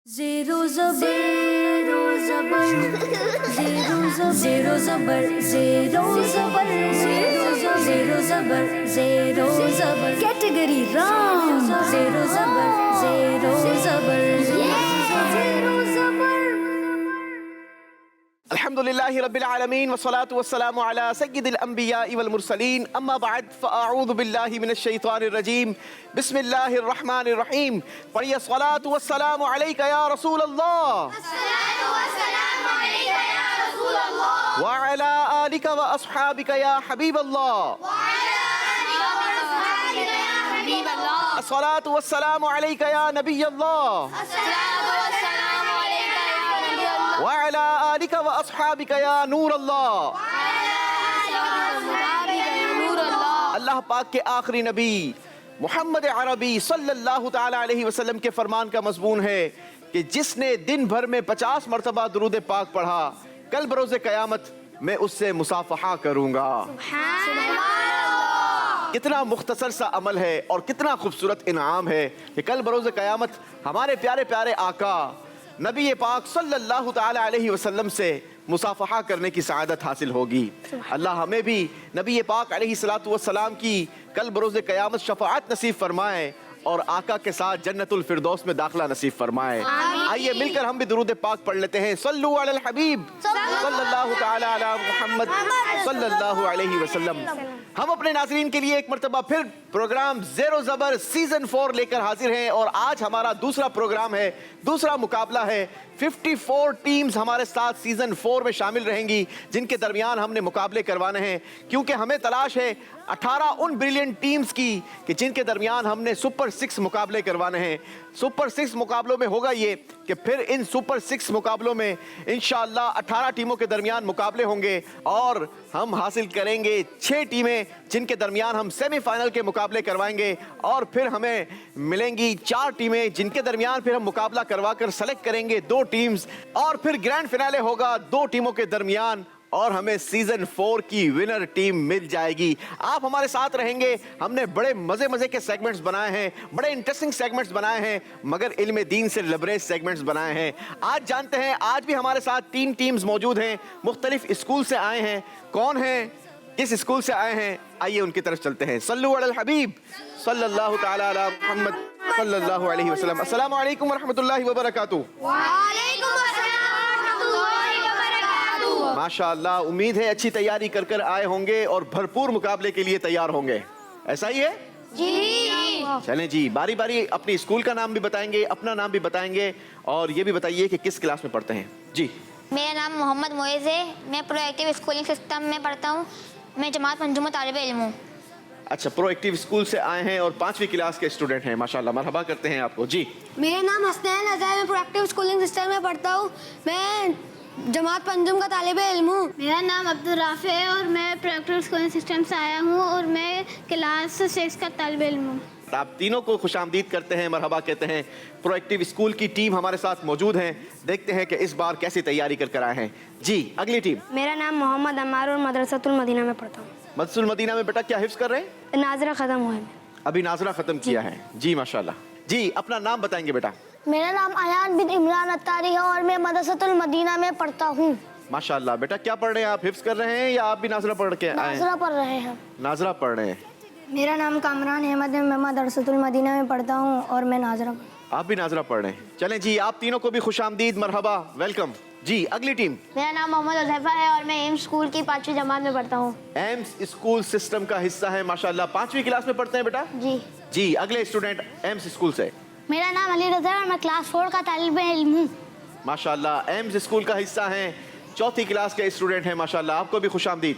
Zero zabar, zero zabar, zero zabar, zero zabar, zero zabar, zero zabar. Category wrong. Zero zabar, zero zabar, zero zabar. अल्हम्दुलिल्लाहि रब्बिल आलमीन वस्सलातु वस्सलामु अला सय्यिदिल अंबियाइ वल मुरसलीन अम्मा बाद फ़अऊज़ु बिल्लाहि मिनश शैतानिर रजीम बिस्मिल्लाहिर रहमानिर रहीम। पढ़िए सलातु वस्सलामु अलैका या रसूल अल्लाह व अला आलिका व अस्हाबिका या हबीब अल्लाह। अस्सलातु वस्सलामु अलैका या नबी अल्लाह व अला आलिका व अस्हाबिका या नूर अल्लाह। अल्लाह पाक के आखिरी नबी मोहम्मद अरबी सल्लल्लाहु ताला अलैहि वसल्लम के फरमान का मज़मून है कि जिसने दिन भर में 50 मरतबा दुरूद पाक पढ़ा, कल बरोज़ क़यामत मैं उससे मुसाफ़हा करूँगा। कितना मुख्तसर सा अमल है और कितना खूबसूरत इनाम है कि कल बरोज़ क़यामत हमारे प्यारे प्यारे आका नबी पाक सल्लल्लाहु ताला अलैहि वसल्लम से मुसाफ़हा करने की सआदत हासिल होगी। अल्लाह हमें भी नबी पाक अलैहि सलातु वस्सलाम की कल बरोज़ क़यामत शफ़ाअत नसीब फरमाए और आका के साथ जन्नतुल फिरदौस में दाखिला नसीब फरमाए। आइए मिलकर हम भी दुरूद पाक पढ़ लेते हैं। सल्लु अलल हबीब सल्लल्लाहु ताला अला मुहम्मद सल्लल्लाहु अलैहि वसल्लम। हम अपने नाज़रीन के लिए एक मरतबा फिर प्रोग्राम ज़ेरो ज़बर सीज़न 4 लेकर हाजिर हैं और आज हमारा दूसरा प्रोग्राम है, दूसरा मुकाबला है। 54 टीम्स हमारे साथ सीज़न 4 में शामिल रहेंगी जिनके दरमियान हमने मुकाबले करवाने हैं, क्योंकि हमें तलाश है 18 उन ब्रिलियंट टीम्स की कि जिनके दरमियान हमने सुपर 6 मुकाबले करवाने हैं। सुपर 6 मुकाबलों में होगा ये कि फिर इन सुपर 6 मुकाबलों में इंशाअल्लाह 18 टीमों के दरमियान मुकाबले होंगे और हम हासिल करेंगे 6 टीमें जिनके दरमियान हम सेमीफाइनल के मुकाबले करवाएंगे और फिर हमें मिलेंगी 4 टीमें जिनके दरमियान फिर हम मुकाबला करवा कर सेलेक्ट करेंगे 2 टीम्स और फिर ग्रैंड फिनाले होगा 2 टीमों के दरमियान और हमें सीजन 4 की विनर टीम मिल जाएगी। आप हमारे साथ रहेंगे। हमने बड़े मजे के सेगमेंट्स बनाए हैं, बड़े इंटरेस्टिंग सेगमेंट्स बनाए हैं, मगर इल्म दीन से लबरेज सेगमेंट्स बनाए हैं। आज जानते हैं, आज भी हमारे साथ 3 टीम्स मौजूद हैं, मुख्तलिफ स्कूल से आए हैं। कौन हैं, किस स्कूल से आए हैं, आइए उनकी तरफ चलते हैं। सल्लु अलल हबीब सल्लल्लाहु ताला अला मुहम्मद सल्लल्लाहु अलैहि वसल्लम। अस्सलामु अलैकुम व रहमतुल्लाहि व बरकातुहू। माशाअल्लाह, उम्मीद है अच्छी तैयारी कर कर आए होंगे और भरपूर मुकाबले के लिए तैयार होंगे। ऐसा ही है जी। चलें जी, बारी बारी अपनी स्कूल का नाम भी बताएंगे, अपना नाम भी बताएंगे और ये भी बताइए कि किस क्लास में पढ़ते हैं। जी, मेरा नाम मोहम्मद मोइज़ है, मैं प्रोएक्टिव स्कूलिंग सिस्टम में पढ़ता हूँ। मैं जमात मंजूम में तालिब इल्म हूँ। अच्छा, प्रोएक्टिव स्कूल से आए हैं और 5वीं क्लास के स्टूडेंट हैं। माशाल्लाह, मरहबा करते हैं आपको। जी, मेरा नाम हसनैन अज़हर, मैं प्रोएक्टिव स्कूलिंग सिस्टम में पढ़ता हूँ। मैं जमात पंजुम का तालिब इल्म हूँ। मेरा नाम अब्दुल राफ़ी है और मैं प्रोएक्टिव स्कूलिंग सिस्टम से आया हूँ और मैं क्लास 6 का तालिब इल्म हूँ। आप तीनों को खुशामदीद करते हैं, मरहबा कहते हैं। प्रोएक्टिव स्कूल की टीम हमारे साथ मौजूद हैं, देखते हैं कि इस बार कैसी तैयारी कर कर आए हैं। जी, अगली टीम। मेरा नाम मोहम्मद अम्मार और मदरसतुल मदीना में पढ़ता हूँ। मदरसतुल मदीना में बेटा क्या हिफ्ज़ कर रहे हैं? नाजरा ख़त्म हुआ है। अभी नाजरा ख़त्म किया है। जी माशाल्लाह। जी, अपना नाम बताएंगे बेटा? मेरा नाम अयान बिन इमरान अत्तारी है और मैं मदरसतुल मदीना में पढ़ता हूँ। माशाल्लाह। बेटा क्या पढ़ रहे हैं आप, हिफ्ज़ कर रहे हैं या आप भी नाजरा पढ़ के आए हैं? नाजरा पढ़ रहे हैं। नाजरा पढ़ रहे हैं। मेरा नाम कामरान अहमद है, मैं मदरसतुल मदीना में पढ़ता हूँ और मैं नाजरा। आप भी नाजरा पढ़ रहे हैं। चलें जी, आप तीनों को भी खुशामदीद, मरहबा, वेलकम। जी, अगली टीम। मेरा नाम मोहम्मद उज़ैफा है और मैं एम्स स्कूल की 5वीं जमात में पढ़ता हूँ। एम्स स्कूल सिस्टम का हिस्सा है माशाल्लाह। 5वीं क्लास में पढ़ते हैं बेटा? जी। जी, अगले स्टूडेंट एम्स स्कूल से। मेरा नाम अली रज़ा है और मैं क्लास 4 का तालिब इल्म हूँ। माशाल्लाह, एम्स स्कूल का हिस्सा हैं, 4th क्लास के स्टूडेंट हैं। माशाल्लाह, आपको भी खुशामदीद।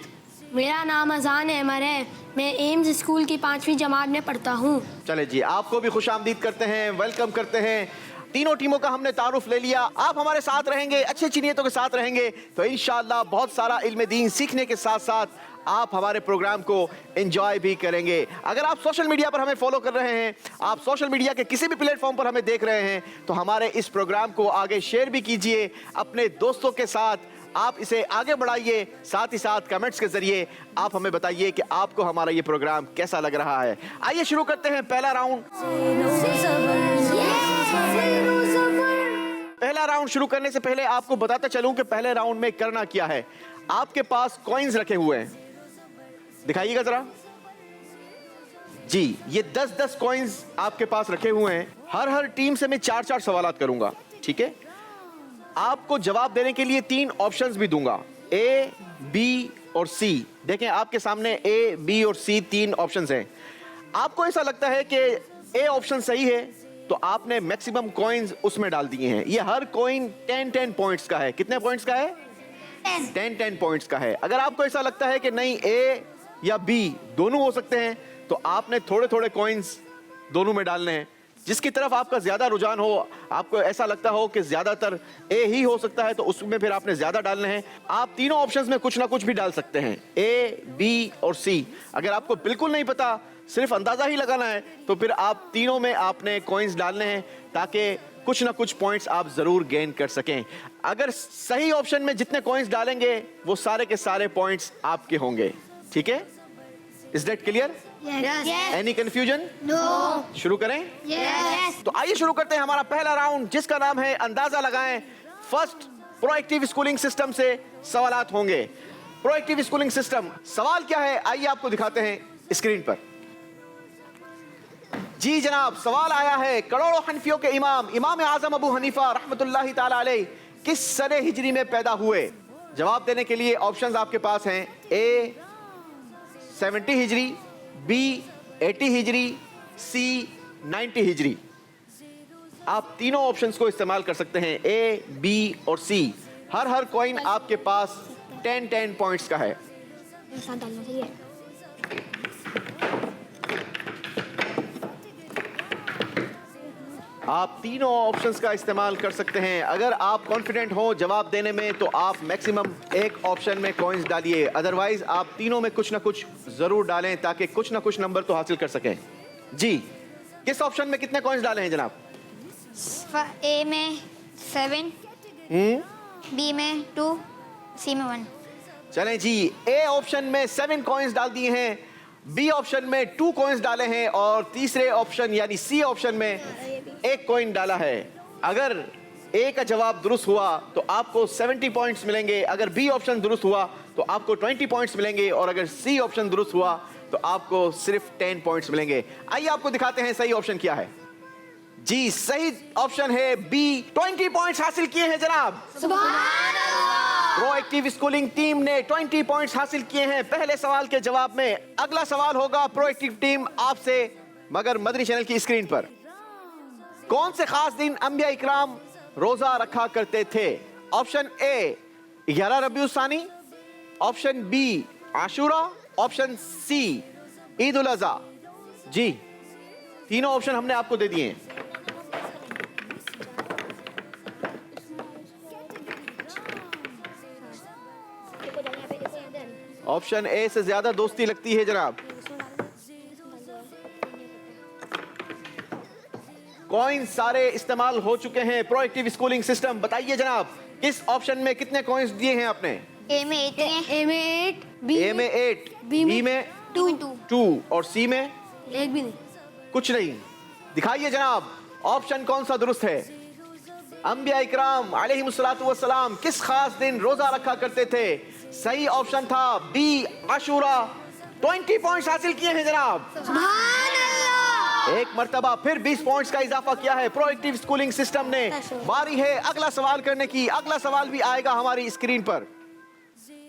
मेरा नाम अजान अहमद है, मैं एम्स स्कूल की 5वीं जमात में पढ़ता हूँ। चले जी, आपको भी खुशामदीद करते हैं, वेलकम करते हैं। तीनों टीमों का हमने तारुफ ले लिया। आप हमारे साथ रहेंगे, अच्छी अच्छी नियतों के साथ रहेंगे तो इंशाअल्लाह बहुत सारा इल्म दीन सीखने के साथ साथ आप हमारे प्रोग्राम को एंजॉय भी करेंगे। अगर आप सोशल मीडिया पर हमें फॉलो कर रहे हैं, आप सोशल मीडिया के किसी भी प्लेटफॉर्म पर हमें देख रहे हैं, तो हमारे इस प्रोग्राम को आगे शेयर भी कीजिए अपने दोस्तों के साथ। आप इसे आगे बढ़ाइए, साथ ही साथ कमेंट्स के जरिए आप हमें बताइए कि आपको हमारा ये प्रोग्राम कैसा लग रहा है। आइए शुरू करते हैं पहला round. Zero zabar, zero zabar. पहला राउंड शुरू करने से पहले आपको बताता चलूं कि पहले राउंड में करना क्या है। आपके पास कॉइन्स रखे हुए हैं, दिखाइएगा जरा जी। ये 10-10 कॉइन्स आपके पास रखे हुए हैं। हर टीम से मैं 4-4 सवालात करूंगा, ठीक है। आपको जवाब देने के लिए 3 ऑप्शंस भी दूंगा, ए, बी और सी। देखें आपके सामने ए, बी और सी 3 ऑप्शंस हैं। आपको ऐसा लगता है कि ए ऑप्शन सही है तो आपने मैक्सिमम कॉइन्स उसमें डाल दिए हैं। ये हर कॉइन 10-10 पॉइंट्स का है। कितने पॉइंट्स का है? 10-10 पॉइंट्स का है। अगर आपको ऐसा लगता है कि नहीं ए या बी दोनों हो सकते हैं तो आपने थोड़े थोड़े कॉइन्स दोनों में डालने हैं। जिसकी तरफ आपका ज्यादा रुझान हो, आपको ऐसा लगता हो कि ज्यादातर ए ही हो सकता है तो उसमें फिर आपने ज्यादा डालने हैं। आप तीनों ऑप्शंस में कुछ ना कुछ भी डाल सकते हैं, ए, बी और सी। अगर आपको बिल्कुल नहीं पता, सिर्फ अंदाजा ही लगाना है, तो फिर आप तीनों में आपने कॉइन्स डालने हैं ताकि कुछ ना कुछ पॉइंट्स आप जरूर गेन कर सकें। अगर सही ऑप्शन में जितने कॉइन्स डालेंगे वो सारे के सारे पॉइंट्स आपके होंगे, ठीक है। Is that clear? Any confusion? No. शुरू करें? यस। तो आइए शुरू करते हैं हमारा पहला राउंड, जिसका नाम है अंदाजा लगाएं। फर्स्ट प्रोएक्टिव स्कूलिंग सिस्टम से सवालात होंगे। प्रोएक्टिव स्कूलिंग सिस्टम, सवाल क्या है आइए आपको दिखाते हैं स्क्रीन पर। जी जनाब, सवाल आया है, करोड़ों हनफियों के इमाम आजम अबू हनीफा रहमतुल्लाहि ताला अलैह किस सने हिजरी में पैदा हुए? जवाब देने के लिए ऑप्शंस आपके पास हैं, ए 70 हिजरी, बी 80 हिजरी, सी 90 हिजरी। आप तीनों ऑप्शंस को इस्तेमाल कर सकते हैं, ए, बी और सी। हर कॉइन आपके पास 10-10 पॉइंट्स का है। आप तीनों ऑप्शंस का इस्तेमाल कर सकते हैं। अगर आप कॉन्फिडेंट हो जवाब देने में तो आप मैक्सिमम एक ऑप्शन में कॉइन्स डालिए, अदरवाइज आप तीनों में कुछ ना कुछ जरूर डालें ताकि कुछ ना कुछ नंबर तो हासिल कर सकें। जी, किस ऑप्शन में कितने कॉइन्स डाले हैं जनाब? ए में 7, बी में 2, सी में 1। चलें जी, ए ऑप्शन में 7 कॉइन्स डाल दिए हैं, बी ऑप्शन में 2 कॉइन्स डाले हैं और तीसरे ऑप्शन यानी सी ऑप्शन में 1 कॉइन डाला है। अगर ए का जवाब दुरुस्त हुआ तो आपको 70 पॉइंट्स मिलेंगे, अगर बी ऑप्शन दुरुस्त हुआ तो आपको 20 पॉइंट्स मिलेंगे और अगर सी ऑप्शन दुरुस्त हुआ तो आपको सिर्फ 10 पॉइंट्स मिलेंगे। आइए आपको दिखाते हैं सही ऑप्शन क्या है। जी, सही ऑप्शन है बी, 20 पॉइंट्स हासिल किए हैं जनाब। सुभान अल्लाह। प्रोएक्टिव स्कूलिंग टीम ने 20 पॉइंट्स हासिल किए हैं पहले सवाल के जवाब में। अगला सवाल होगा प्रोएक्टिव टीम आपसे, मगर मदनी चैनल की स्क्रीन पर। कौन से खास दिन अंबिया इकराम रोजा रखा करते थे? ऑप्शन ए 11 रबीउल सानी, ऑप्शन बी आशूरा, ऑप्शन सी ईद उल अज़हा। जी, तीनों ऑप्शन हमने आपको दे दिए हैं। ऑप्शन ए से ज्यादा दोस्ती लगती है जनाब। कॉइन सारे इस्तेमाल हो चुके हैं। प्रोएक्टिव स्कूलिंग सिस्टम, बताइए जनाब किस ऑप्शन में कितने कॉइन्स दिए हैं आपने? ए में 8 हैं, ए में 8, ए में 8, बी में 2 और सी में एक भी नहीं। कुछ नहीं। दिखाइए जनाब ऑप्शन कौन सा दुरुस्त है। अंबिया इकराम अलैहिमुस्सलातु वस्सलाम किस खास दिन रोजा रखा करते थे? सही ऑप्शन था बी आशूरा। 20 पॉइंट्स हासिल किए हैं जनाब। सुभान अल्लाह। एक मर्तबा फिर 20 पॉइंट्स का इजाफा किया है प्रोएक्टिव स्कूलिंग सिस्टम ने। बारी है अगला सवाल करने की। अगला सवाल भी आएगा हमारी स्क्रीन पर।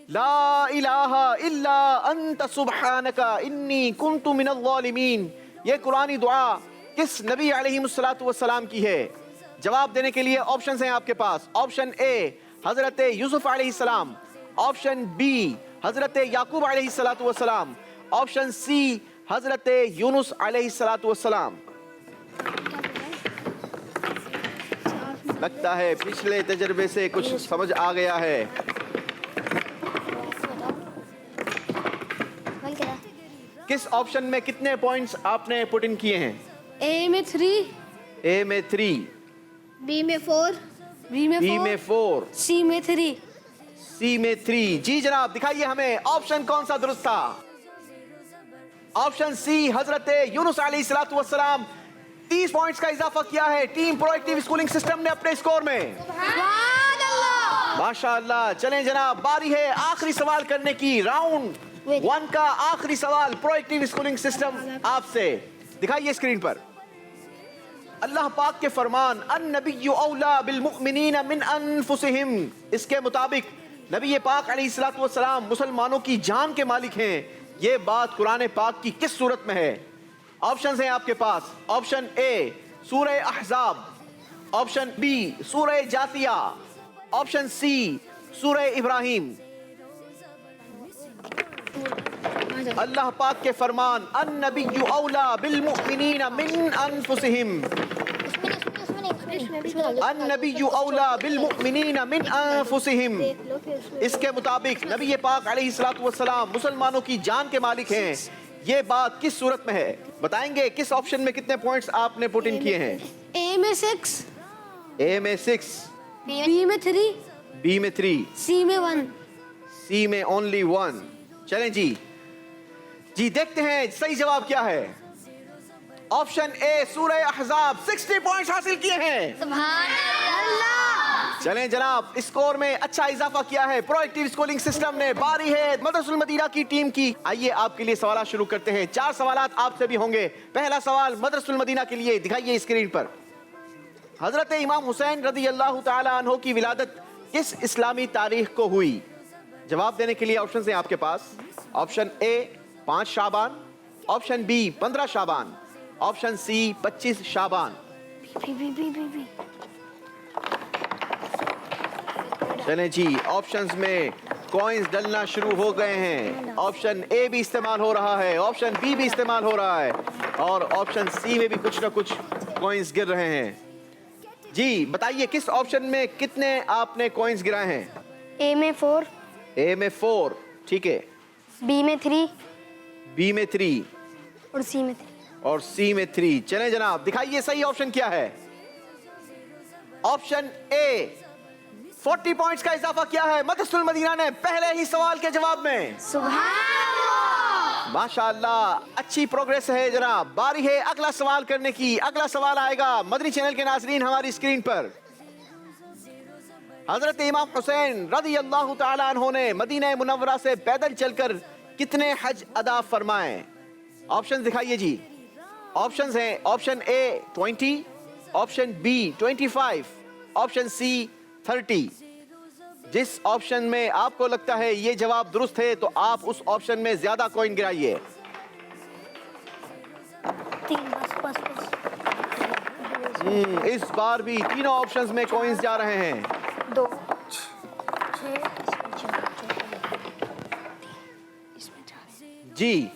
ला इलाहा इल्ला अंत सुब्हानका इन्नी कुन्तु मिनल ज़ालिमीन। ये कुरानी दुआ किस नबी अलैहिमुस्सलातु वस्सलाम की है? जवाब देने के लिए ऑप्शंस हैं आपके पास। ऑप्शन ए हजरत यूसुफ अलैहिस्सलाम, ऑप्शन बी हजरत याकूब अलैहिस्सलातु वस्सलाम, ऑप्शन सी हजरत यूनुस अलैहिस्सलातु वस्सलाम। लगता है पिछले तजर्बे से कुछ समझ आ गया है। किस ऑप्शन में कितने पॉइंट्स आपने पुट इन किए हैं? ए में 3, ए में 3, बी में 4, बी में 4, सी में 3, सी में 3। जी जनाब, दिखाइए हमें ऑप्शन कौन सा दुरुस्त था। ऑप्शन सी हजरत यूनुस अलैहिस्सलातु वस्सलाम 30 पॉइंट्स का इजाफा किया है टीम प्रोएक्टिव स्कूलिंग सिस्टम ने अपने स्कोर में। माशाअल्लाह। चलें जनाब, बारी है आखिरी सवाल करने की। राउंड 1 का आखिरी सवाल प्रोएक्टिव स्कूलिंग सिस्टम आपसे। दिखाइए स्क्रीन पर। अल्लाह पाक के फरमान अन्नबिय्यु औला बिल मुमिनीना मिन अनफुसिहिम, इसके मुताबिक नबी पाक अलैहिस्सलातु वस्सलाम मुसलमानों की जान के मालिक हैं। ये बात कुरान पाक की किस सूरत में है? ऑप्शंस हैं आपके पास। ऑप्शन ए सूरह अहज़ाब, ऑप्शन बी सूरह जातिया, ऑप्शन सी सूरह इब्राहिम। अल्लाह पाक के फरमान अन्नबिय्यु औला बिल मुमिनीना मिन अनफुसिहिम, अन्नबिय्यु औला बिल मुमिनीना मिन अनफुसिहिम, इसके मुताबिक नबी पाक अलैहिस्सलातु वस्सलाम मुसलमानों की जान के मालिक हैं। ये बात किस सूरत में है? बताएंगे किस ऑप्शन में कितने पॉइंट्स आपने पुट इन किए हैं? ए में 6, ए में 6, बी में 3, बी में 3, सी में 1, सी में ओनली 1। चलें जी, जी देखते हैं सही जवाब क्या है। ऑप्शन ए सूरह अहज़ाब, 60 पॉइंट्स हासिल किए हैं। चलें जनाब, स्कोर में अच्छा इजाफा किया है प्रोएक्टिव स्कूलिंग सिस्टम ने। बारी है मदरसुल मदीना की टीम की। आइए आपके लिए सवाल शुरू करते हैं। 4 सवालात आपसे भी होंगे। पहला सवाल मदरसुल मदीना के लिए, दिखाइए स्क्रीन पर। हजरत इमाम हुसैन रज़ी अल्लाह तआला अन्हु की विलादत किस इस्लामी तारीख को हुई? जवाब देने के लिए ऑप्शन हैं आपके पास। Option A 5 Shaban, option B 15 Shaban, option C 25 Shaban. चलें जी, ऑप्शंस में कॉइन्स डलना शुरू हो गए हैं। ऑप्शन ए भी इस्तेमाल हो रहा है, ऑप्शन बी भी इस्तेमाल हो रहा है और ऑप्शन सी में भी कुछ ना कुछ कॉइन्स गिर रहे हैं। जी बताइए किस ऑप्शन में कितने आपने कॉइन्स गिराए हैं? ए में 4, ए में 4, ठीक है, बी में 3, बी में 3 और सी में 3। और सी में 3। चलें जनाब, दिखाइए सही ऑप्शन क्या है। ऑप्शन ए 40 पॉइंट्स का इजाफा किया है मदरसुल मदीना ने पहले ही सवाल के जवाब में। माशाअल्लाह, अच्छी प्रोग्रेस है जनाब। बारी है अगला सवाल करने की। अगला सवाल आएगा मदनी चैनल के नाज़रीन हमारी स्क्रीन पर। हजरत इमाम हुसैन रज़ी अल्लाह तआला अन्हु ने मदीना मुनव्वरा से पैदल चलकर कितने हज अदा फरमाए? ऑप्शन दिखाइए जी। ऑप्शंस हैं option A 20, option B 25, option C 30। जिस ऑप्शन में आपको लगता है ये जवाब दुरुस्त है तो आप उस ऑप्शन में ज्यादा कॉइन गिराइए। 3 बस। इस बार भी तीनों ऑप्शंस में कॉइन्स जा रहे हैं। 2, 6, जी।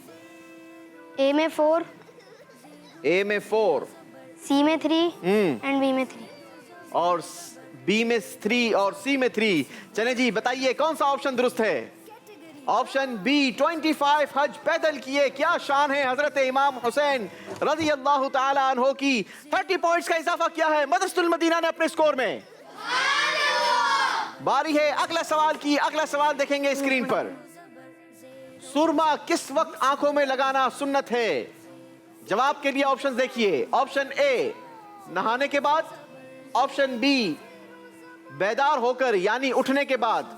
ए में 4, ए में 4, सी में 3 एंड बी में 3 और बी में 3 और सी में 3। चलें जी, बताइए कौन सा ऑप्शन दुरुस्त है? ऑप्शन बी 25 हज पैदल किए। क्या शान है हजरत इमाम हुसैन रज़ी अल्लाह तआला अन्हु की। 30 पॉइंट्स का इजाफा किया है मदरसुल मदीना ने अपने स्कोर में। बारी है अगला सवाल की। अगला सवाल देखेंगे स्क्रीन पर। सुरमा किस वक्त आंखों में लगाना सुन्नत है? जवाब के लिए ऑप्शन देखिए। ऑप्शन ए नहाने के बाद, ऑप्शन बी बेदार होकर यानी उठने के बाद,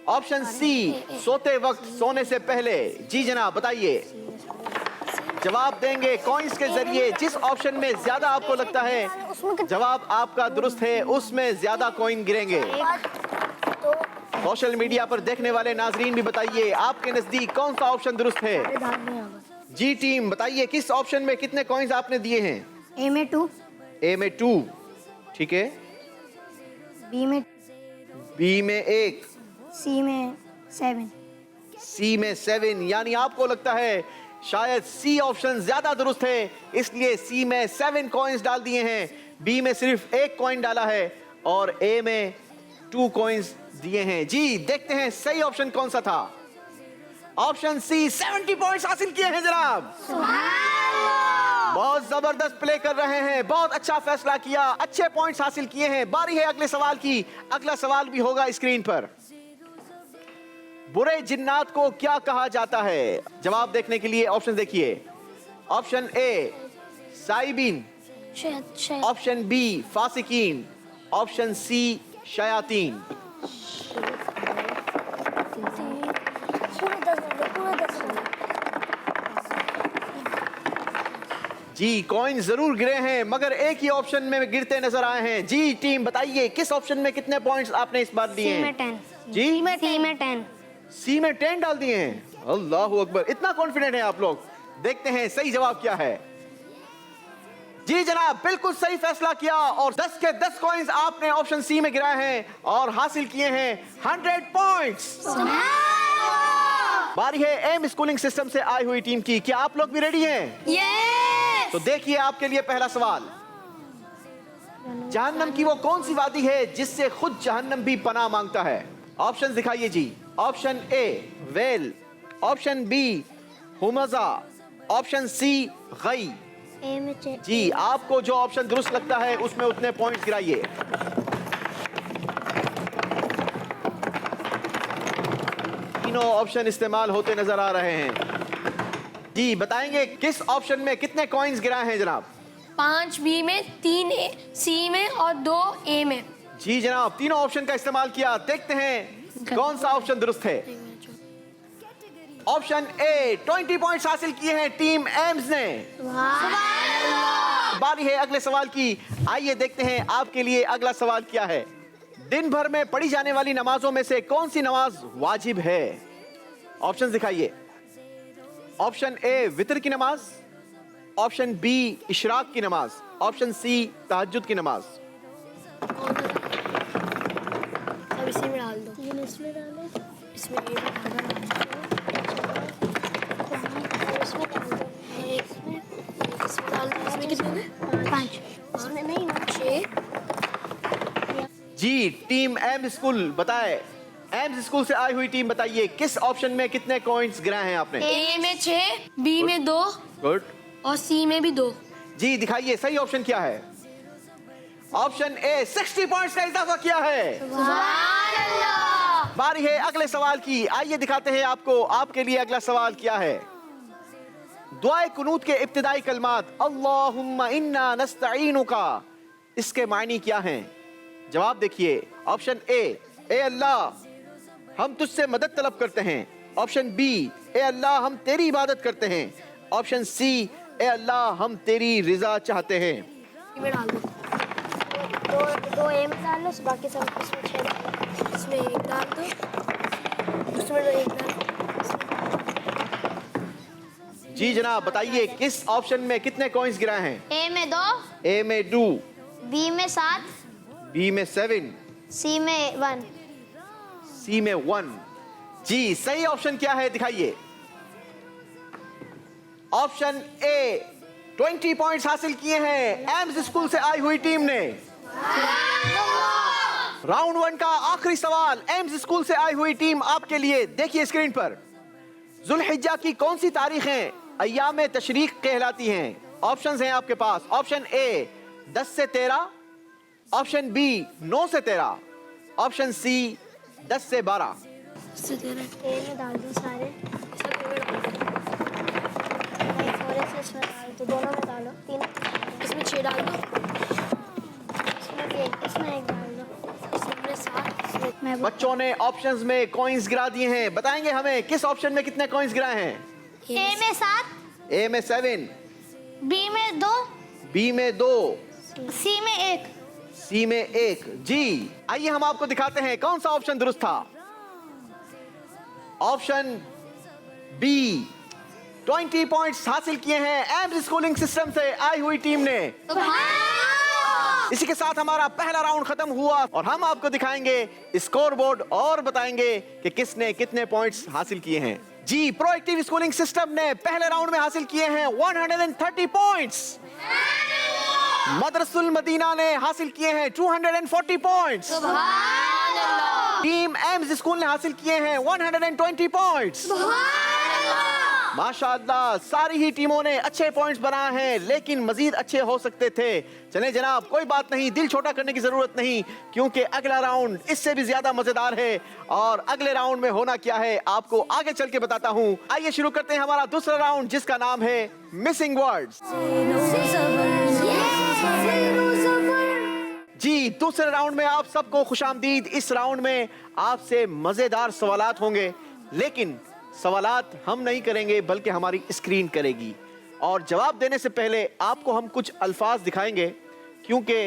ऑप्शन सी सोते वक्त सोने से पहले। जी जनाब बताइए, जवाब देंगे कॉइन्स के जरिए। जिस ऑप्शन में ज्यादा आपको लगता है जवाब आपका दुरुस्त है उसमें ज्यादा कॉइन गिरेंगे। सोशल मीडिया पर देखने वाले नाजरीन भी बताइए आपके नजदीक कौन सा ऑप्शन दुरुस्त है। जी टीम बताइए किस ऑप्शन में कितने कॉइन्स आपने दिए हैं? ए में 2, ए में 2, ठीक है, बी में बी में 1, सी में 7, सी में 7। यानी आपको लगता है शायद सी ऑप्शन ज्यादा दुरुस्त है इसलिए सी में 7 कॉइन्स डाल दिए हैं, बी में सिर्फ 1 कॉइन डाला है और ए में 2 कॉइन्स दिए हैं। जी देखते हैं सही ऑप्शन कौन सा था। ऑप्शन सी 70 पॉइंट्स हासिल किए हैं जनाब। बहुत जबरदस्त प्ले कर रहे हैं, बहुत अच्छा फैसला किया, अच्छे पॉइंट्स हासिल किए हैं। बारी है अगले सवाल की। अगला सवाल भी होगा स्क्रीन पर। बुरे जिन्नात को क्या कहा जाता है? जवाब देखने के लिए ऑप्शन देखिए। ऑप्शन ए साइबीन, ऑप्शन बी फासिकीन, ऑप्शन सी शयातीन। जी कॉइन जरूर गिरे हैं मगर एक ही ऑप्शन में गिरते नजर आए हैं। जी टीम बताइए किस ऑप्शन में कितने पॉइंट्स आपने इस बार दिए हैं? जी सी में 10। सी में 10 डाल दिए हैं। अल्लाह अकबर, इतना कॉन्फिडेंट है आप लोग। देखते हैं सही जवाब क्या है। जी जनाब बिल्कुल सही फैसला किया और 10 के 10 कॉइंस आपने ऑप्शन सी में गिराए हैं और हासिल किए हैं 100 पॉइंट्स। बारी है एम स्कूलिंग सिस्टम से आई हुई टीम की। क्या आप लोग भी रेडी हैं? तो देखिए आपके लिए पहला सवाल। जहन्नम की वो कौन सी वादी है जिससे खुद जहन्नम भी पनाह मांगता है? ऑप्शन दिखाइए जी। ऑप्शन ए वेल, ऑप्शन बी हुमजा, ऑप्शन सी गई। जी आपको जो ऑप्शन दुरुस्त लगता है उसमें उतने पॉइंट्स गिराइए। तीनों ऑप्शन इस्तेमाल होते नजर आ रहे हैं। जी बताएंगे किस ऑप्शन में कितने कॉइंस गिराए हैं जनाब? 5 बी में, 3 सी में और 2 ए में। जी जनाब तीनों ऑप्शन का इस्तेमाल किया। देखते हैं कौन सा ऑप्शन दुरुस्त है। ऑप्शन ए 20 पॉइंट्स हासिल किए हैं टीम एम्स ने। बारी है अगले सवाल की। आइए देखते हैं आपके लिए अगला सवाल क्या है। दिन भर में पढ़ी जाने वाली नमाजों में से कौन सी नमाज वाजिब है? ऑप्शन दिखाइए। ऑप्शन ए वितर की नमाज, ऑप्शन बी इशराक की नमाज, ऑप्शन सी तहज्जुद की नमाज। अब इसी में डाल दो। इसमें डालो, इसमें ये डाल दो, इसमें डाल दो। इसमें कितने? 5। इसमें नहीं ना 6। जी टीम एम स्कूल बताए। एम स्कूल से आई हुई टीम बताइए किस ऑप्शन में कितने कॉइंस गिराए हैं आपने? ए में 6, बी में 2 गुड और सी में भी 2। जी दिखाइए सही ऑप्शन क्या है? ऑप्शन ए 60 पॉइंट्स का इजाफा किया है। बारी है अगले सवाल की। आइए दिखाते हैं आपको आपके लिए अगला सवाल क्या है। दुआए कुनूत के इब्तिदाई कलमात अल्लाहुम्मा इन्ना नस्तईनुका, इसके मायने क्या हैं? जवाब देखिए। ऑप्शन ए अल्लाह हम तुझसे मदद तलब करते हैं। ऑप्शन बी ए अल्लाह हम तेरी इबादत करते हैं। ऑप्शन सी ए अल्लाह हम तेरी रिजा चाहते हैं। इसमें डाल दो। 2 ए में डाल लो, बाकी सब इसमें 6 डालो। इसमें 1 डाल दो, इसमें 1 डाल दो। जी जनाब बताइए किस ऑप्शन में कितने कॉइंस गिराए हैं? ए में 2, ए में 2, बी में 7, बी में 7, सी में 1। सी में 1। जी सही ऑप्शन क्या है दिखाइए। ऑप्शन ए 20 पॉइंट्स हासिल किए हैं एम्स स्कूल से आई हुई टीम ने। राउंड 1 का आखिरी सवाल एम्स स्कूल से आई हुई टीम आपके लिए। देखिए स्क्रीन पर। जुल्हिज्जा की कौन सी तारीखें अय्याम तशरीक कहलाती हैं? ऑप्शंस हैं आपके पास। ऑप्शन ए 10 से 13, ऑप्शन बी 9 से 13, ऑप्शन सी 10 से 12। ए में डाल दो सारे। इसमें डाल दो, दोनों में डालो। 3 इसमें 6 डाल दो। इसमें भी 1, इसमें 1 डाल दो। इसमें 7। बच्चों ने ऑप्शंस में कॉइंस गिरा दिए हैं। बताएंगे हमें किस ऑप्शन में कितने कॉइंस गिराए हैं? ए में 7, ए में 7, बी में 2, बी में 2, सी में 1। सी में 1। जी आइए हम आपको दिखाते हैं कौन सा ऑप्शन दुरुस्त था। ऑप्शन बी 20 पॉइंट्स हासिल किए हैं एम्स स्कूलिंग सिस्टम से आई हुई टीम ने। इसी के साथ हमारा पहला राउंड खत्म हुआ और हम आपको दिखाएंगे स्कोर बोर्ड और बताएंगे कि किसने कितने पॉइंट्स हासिल किए हैं। जी प्रोएक्टिव स्कूलिंग सिस्टम ने पहले राउंड में हासिल किए हैं 130 पॉइंट्स। मदरसुल मदीना ने हासिल किए हैं 240 पॉइंट्स। टीम एम्स स्कूल ने हासिल किए हैं 120 पॉइंट्स। माशाअल्लाह सारी ही टीमों ने अच्छे पॉइंट्स बनाए हैं लेकिन मजीद अच्छे हो सकते थे। चलें जनाब कोई बात नहीं, दिल छोटा करने की जरूरत नहीं क्योंकि अगला राउंड इससे भी ज्यादा मजेदार है और अगले राउंड में होना क्या है आपको आगे चल के बताता हूँ। आइए शुरू करते हैं हमारा दूसरा राउंड जिसका नाम है मिसिंग वर्ड्स। ज़ेरो ज़बर ज़ेरो ज़बर जी, दूसरे राउंड में आप सबको खुशामदीद। इस राउंड में आपसे मजेदार सवालात होंगे, लेकिन सवालात हम नहीं करेंगे बल्कि हमारी स्क्रीन करेगी। और जवाब देने से पहले आपको हम कुछ अल्फाज दिखाएंगे, क्योंकि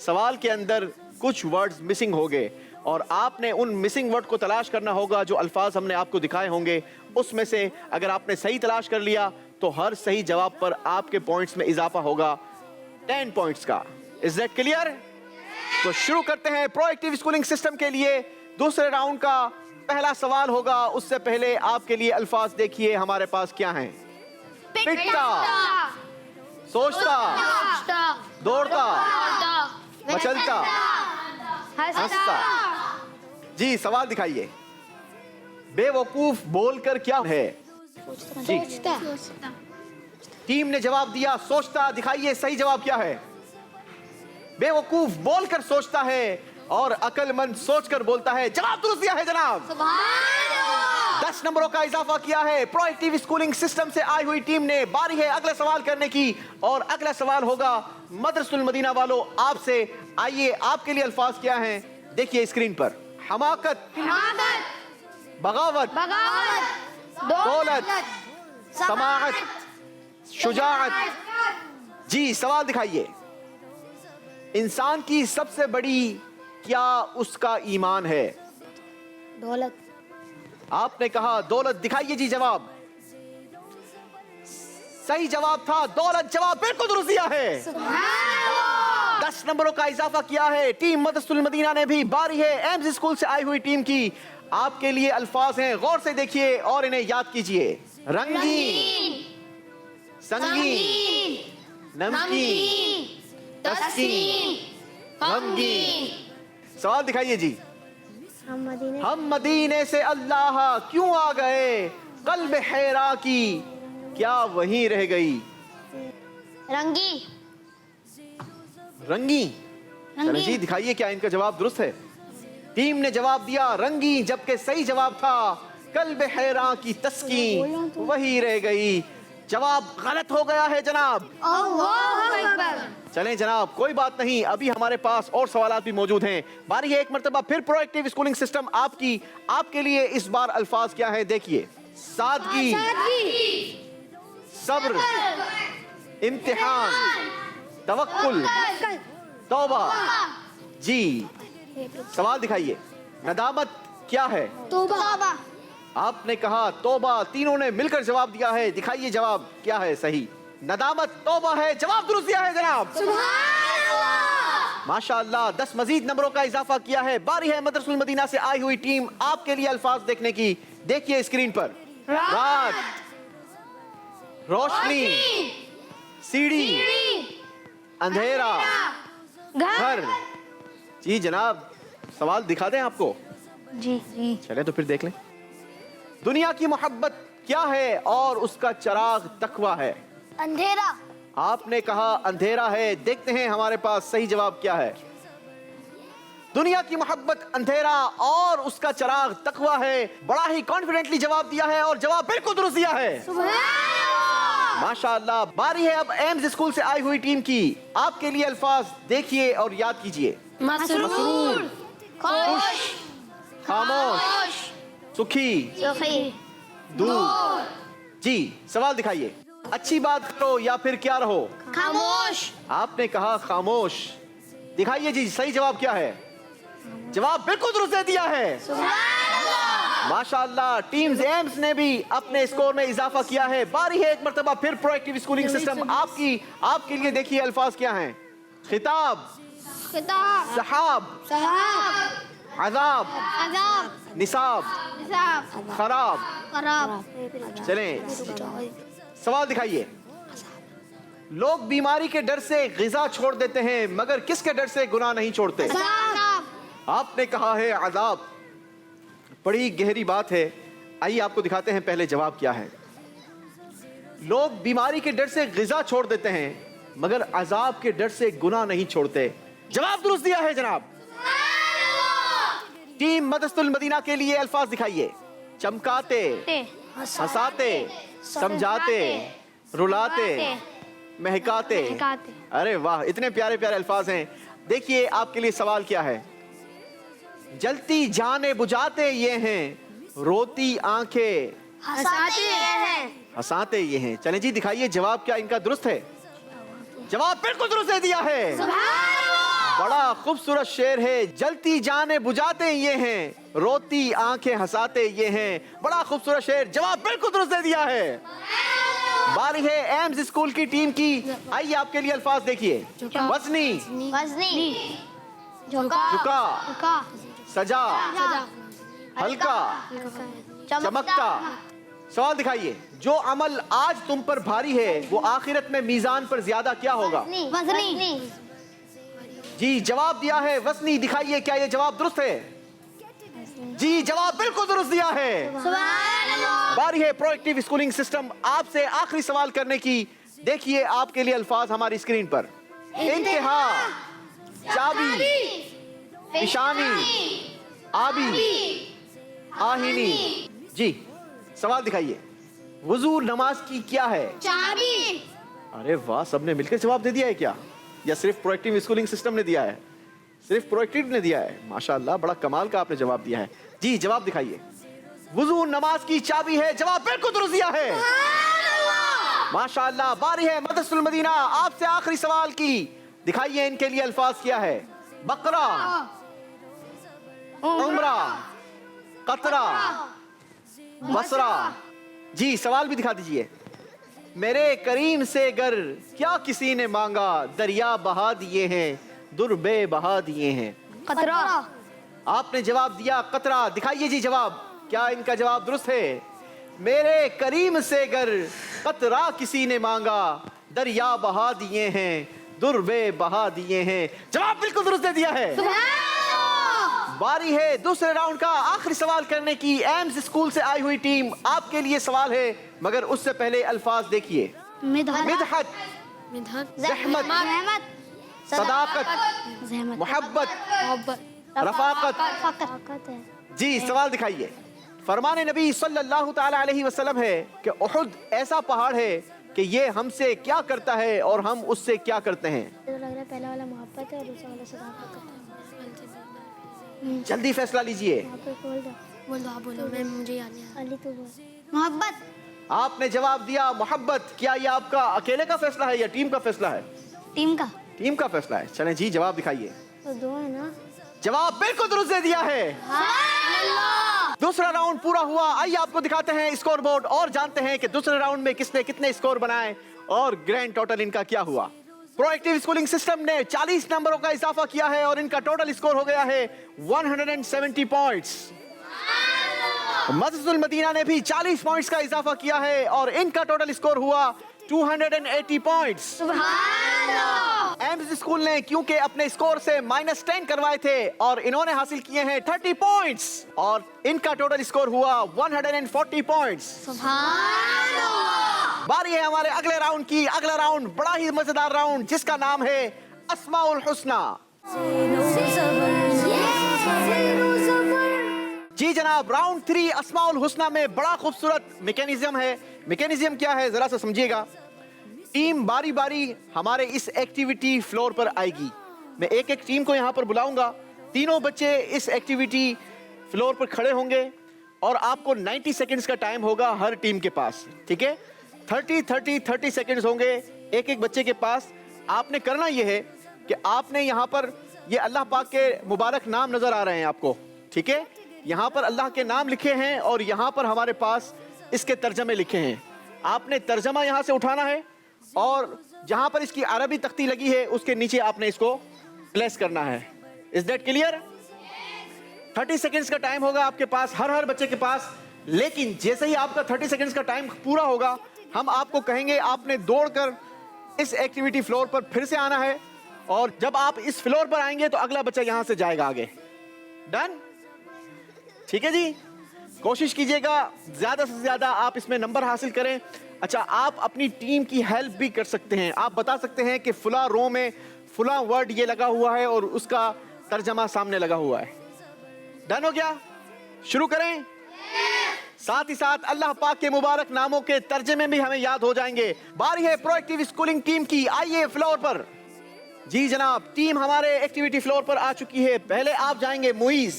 सवाल के अंदर कुछ वर्ड्स मिसिंग हो गए और आपने उन मिसिंग वर्ड को तलाश करना होगा। जो अल्फाज हमने आपको दिखाए होंगे उसमें से अगर आपने सही तलाश कर लिया तो हर सही जवाब पर आपके पॉइंट्स में इजाफा होगा 10 पॉइंट्स का। Is that clear? तो शुरू करते हैं प्रोएक्टिव स्कूलिंग सिस्टम के लिए दूसरे राउंड का पहला सवाल होगा। उससे पहले आपके लिए अल्फाज देखिए हमारे पास क्या हैं। पिटता, सोचता, दौड़ता, मचलता, हंसता। जी, सवाल दिखाइए। बेवकूफ बोलकर क्या है? जी, टीम ने जवाब दिया सोचता। दिखाइए सही जवाब क्या है। बेवकूफ बोलकर सोचता है और अक्लमंद सोचकर बोलता है। जवाब दुरुस्त दिया है जनाब। 10 नंबरों का इजाफा किया है प्रोएक्टिव स्कूलिंग सिस्टम से आई हुई टीम ने। बारी है अगला सवाल करने की और अगला सवाल होगा मदरसुल मदीना वालों आपसे। आइए, आपके लिए अल्फाज क्या हैं देखिए स्क्रीन पर। हमाकत, बगावत, दौलत, समाअत, शुजाअत। जी, सवाल दिखाइए। इंसान की सबसे बड़ी क्या उसका ईमान है? दौलत। आपने कहा दौलत। दिखाइए जी जवाब। सही जवाब था दौलत। जवाब बिल्कुल दुरुस्त दिया है। 10 नंबरों का इजाफा किया है टीम मदरसुल मदीना ने भी। बारी है एम्स स्कूल से आई हुई टीम की। आपके लिए अल्फाज हैं, गौर से देखिए और इन्हें याद कीजिए। रंगीन, संगीन, नमकीन, तस्कीन, गमगीन। सवाल दिखाइए जी। हम मदीने से अल्लाह क्यों आ गए? कल्ब हैरा की क्या वहीं रह गई? रंगी, रंगी। चलो जी, दिखाइए क्या इनका जवाब दुरुस्त है। टीम ने जवाब दिया रंगी, जबकि सही जवाब था कल्ब हैरा की तस्कीन वही रह गई। जवाब गलत हो गया है जनाब। चलें जनाब, कोई बात नहीं, अभी हमारे पास और सवालात भी मौजूद हैं। बारी है एक मर्तबा फिर प्रोएक्टिव स्कूलिंग सिस्टम आपकी। आपके लिए इस बार अल्फाज क्या है देखिए। सादगी, सब्र, इम्तिहान, तवक्कुल, तौबा। जी, सवाल दिखाइए। नदामत क्या है? तौबा। आपने कहा तौबा। तीनों ने मिलकर जवाब दिया है। दिखाइए जवाब क्या है सही। नदामत तौबा है। जवाब दुरुस्त दिया है जनाब। माशाअल्लाह। 10 मजीद नंबरों का इजाफा किया है। बारी है मदरसुल मदीना से आई हुई टीम आपके लिए अल्फाज देखने की। देखिए स्क्रीन पर। रात, रोशनी, सीढ़ी, अंधेरा, घर। जी जनाब, सवाल दिखा दें आपको? जी जी। चले तो फिर देख लें। दुनिया की मोहब्बत क्या है और उसका चराग तकवा है? अंधेरा। आपने कहा अंधेरा है। देखते हैं हमारे पास सही जवाब क्या है। दुनिया की मोहब्बत अंधेरा और उसका चराग तकवा है। बड़ा ही कॉन्फिडेंटली जवाब दिया है और जवाब बिल्कुल दुरुस्त दिया है। माशाअल्लाह। बारी है अब एम्स स्कूल से आई हुई टीम की। आपके लिए अल्फाज देखिए और याद कीजिए। मसरूर, खुश, खामोश, सुखी, दूर। जी, सवाल दिखाइए। अच्छी बात करो या फिर क्या रहो? खामोश। आपने कहा खामोश। दिखाइए जी सही जवाब क्या है। जवाब बिल्कुल दुरुस्त दे दिया है। माशाअल्लाह। टीम एम्स ने भी अपने स्कोर में इजाफा किया है। बारी है एक मर्तबा फिर प्रोएक्टिव स्कूलिंग सिस्टम आपकी। आपके लिए देखिए अल्फाज क्या हैं। खिताब, सहाब, अजाब, निसाब, खराब। चलें, सवाल दिखाइए। लोग बीमारी के डर से गिजा छोड़ देते हैं मगर किसके डर से गुनाह नहीं छोड़ते? आपने कहा है अजाब। बड़ी गहरी बात है। आइए आपको दिखाते हैं पहले जवाब क्या है। लोग बीमारी के डर से गिजा छोड़ देते हैं मगर अजाब के डर से गुनाह नहीं छोड़ते। जवाब दुरुस्त दिया है जनाब। टीम मदरसुल मदीना के लिए अल्फाज दिखाइए। चमकाते, हंसाते, समझाते, रुलाते, महकाते। महकाते। अरे वाह, इतने प्यारे प्यारे अल्फाज हैं। देखिए आपके लिए सवाल क्या है। जलती जाने बुझाते ये हैं, रोती आंखें हंसाते हैं। हंसाते ये हैं। चलें जी, दिखाइए जवाब क्या इनका दुरुस्त है। जवाब बिल्कुल दुरुस्त दे दिया है। बड़ा खूबसूरत शेर है। जलती जाने बुझाते ये हैं, रोती आंखें हंसाते ये हैं। बड़ा खूबसूरत शेर, जवाब बिल्कुल दुरुस्त दे दिया है। बारी है एम्स स्कूल की टीम की। आइए आपके लिए अल्फाज देखिए। वजनी, वजनी, झुका, झुका, सजा, हल्का, चमकता। सवाल दिखाइए। जो अमल आज तुम पर भारी है वो आखिरत में मीजान पर ज्यादा क्या होगा? वजनी, जी जवाब दिया है वजनी। दिखाइए क्या ये जवाब दुरुस्त है? जी जवाब बिल्कुल दुरुस्त दिया है। बारी है प्रोएक्टिव स्कूलिंग सिस्टम आपसे आखिरी सवाल करने की। देखिए आपके लिए अल्फाज हमारी स्क्रीन पर। इंतहा, चाबी, निशानी, आबी, आहिनी। जी सवाल दिखाइए। वुजू नमाज की क्या है? चाबी। अरे वाह, सबने मिलकर जवाब दे दिया है क्या, या सिर्फ प्रोएक्टिव स्कूलिंग सिस्टम ने दिया है? सिर्फ प्रोएक्टिव ने दिया है। माशाल्लाह, बड़ा कमाल का आपने जवाब दिया है। जी जवाब दिखाइए। वुजू नमाज की चाबी है। जवाब बिल्कुल दुरुस्त दिया है। माशाल्लाह। बारी है मदरसतुल मदीना आपसे आखिरी सवाल की। दिखाइए इनके लिए अल्फाज क्या है। बकरा, उम्रा, कतरा, बसरा। जी सवाल भी दिखा दीजिए। मेरे करीम से गर क्या किसी ने मांगा, दरिया बहा दिए हैं, दुर्बे बहा दिए हैं। कतरा। आपने जवाब दिया कतरा। दिखाइए जी जवाब, क्या इनका जवाब दुरुस्त है? मेरे करीम से गर कतरा किसी ने मांगा, दरिया बहा दिए हैं, दुर्बे बहा दिए हैं। जवाब बिल्कुल दुरुस्त दे दिया है। बारी है दूसरे राउंड का आखिरी सवाल करने की। एम्स स्कूल से आई हुई टीम, आपके लिए सवाल है, मगर उससे पहले अल्फाज देखिए। मिदहत, ज़हमत, सदाकत, मोहब्बत, रफाकत। जी सवाल दिखाइए। फरमाने नबी सल्लल्लाहु ताला अलैहि वसल्लम है कि उहुद ऐसा पहाड़ है कि ये हमसे क्या करता है और हम उससे क्या करते हैं। लग रहा है पहला वाला मोहब्बत है और दूसरा वाला सदाकत है। जल्दी फैसला लीजिए। बोल दो, आप बोलो, मैं मुझे याद नहीं। अली तो बोल। मोहब्बत। आपने जवाब दिया मोहब्बत। क्या ये आपका अकेले का फैसला है या टीम का फैसला है? टीम का। टीम का फैसला है। चलें जी जवाब दिखाइए। तो दो है ना। जवाब बिल्कुल दुरुस्त दे दिया है। दूसरा राउंड पूरा हुआ। आइए आपको दिखाते हैं स्कोर बोर्ड और जानते हैं कि दूसरे राउंड में किसने कितने स्कोर बनाए और ग्रैंड टोटल इनका क्या हुआ। प्रोएक्टिव स्कूलिंग सिस्टम ने 40 नंबरों का इजाफा किया है और इनका टोटल स्कोर हो गया है 170 पॉइंट्स। मदरसतुल मदीना ने भी 40 पॉइंट्स का इजाफा किया है और इनका टोटल स्कोर हुआ 280 पॉइंट्स। एम्स स्कूल ने क्योंकि अपने स्कोर से -10 करवाए थे और इन्होंने हासिल किए हैं 30 पॉइंट्स और इनका टोटल स्कोर हुआ 140 पॉइंट्स। बारी है हमारे अगले राउंड की। अगला राउंड बड़ा ही मजेदार राउंड जिसका नाम है अस्माउल हुस्ना। जी जनाब, राउंड 3 अस्माउल हुस्ना में बड़ा खूबसूरत मैकेनिज्म है। मैकेनिज्म क्या है जरा सा समझिएगा। टीम बारी बारी हमारे इस एक्टिविटी फ्लोर पर आएगी। मैं एक एक टीम को यहाँ पर बुलाऊंगा। तीनों बच्चे इस एक्टिविटी फ्लोर पर खड़े होंगे और आपको 90 सेकंड्स का टाइम होगा हर टीम के पास। ठीक है, 30 सेकंड्स होंगे एक एक बच्चे के पास। आपने करना यह है कि आपने यहाँ पर ये अल्लाह पाक के मुबारक नाम नजर आ रहे हैं आपको। ठीक है, यहाँ पर अल्लाह के नाम लिखे हैं और यहाँ पर हमारे पास इसके तर्जमे लिखे हैं। आपने तर्जमा यहाँ से उठाना है और जहाँ पर इसकी अरबी तख्ती लगी है उसके नीचे आपने इसको प्लेस करना है। Is that clear? 30 सेकंड्स का टाइम होगा आपके पास, हर बच्चे के पास। लेकिन जैसे ही आपका 30 सेकंड्स का टाइम पूरा होगा हम आपको कहेंगे आपने दौड़कर इस एक्टिविटी फ्लोर पर फिर से आना है और जब आप इस फ्लोर पर आएंगे तो अगला बच्चा यहां से जाएगा आगे। डन? ठीक है जी, कोशिश कीजिएगा ज्यादा से ज्यादा आप इसमें नंबर हासिल करें। अच्छा, आप अपनी टीम की हेल्प भी कर सकते हैं। आप बता सकते हैं कि फुला रो में फुला वर्ड ये लगा हुआ है और उसका तर्जमा सामने लगा हुआ है। डन हो गया? शुरू करें। साथ ही साथ अल्लाह पाक के मुबारक नामों के तर्जमे भी हमें याद हो जाएंगे। बारी है प्रोएक्टिव स्कूलिंग टीम की, आइए फ्लोर पर। जी जनाब, टीम हमारे एक्टिविटी फ्लोर पर आ चुकी है। पहले आप जाएंगे मुइज,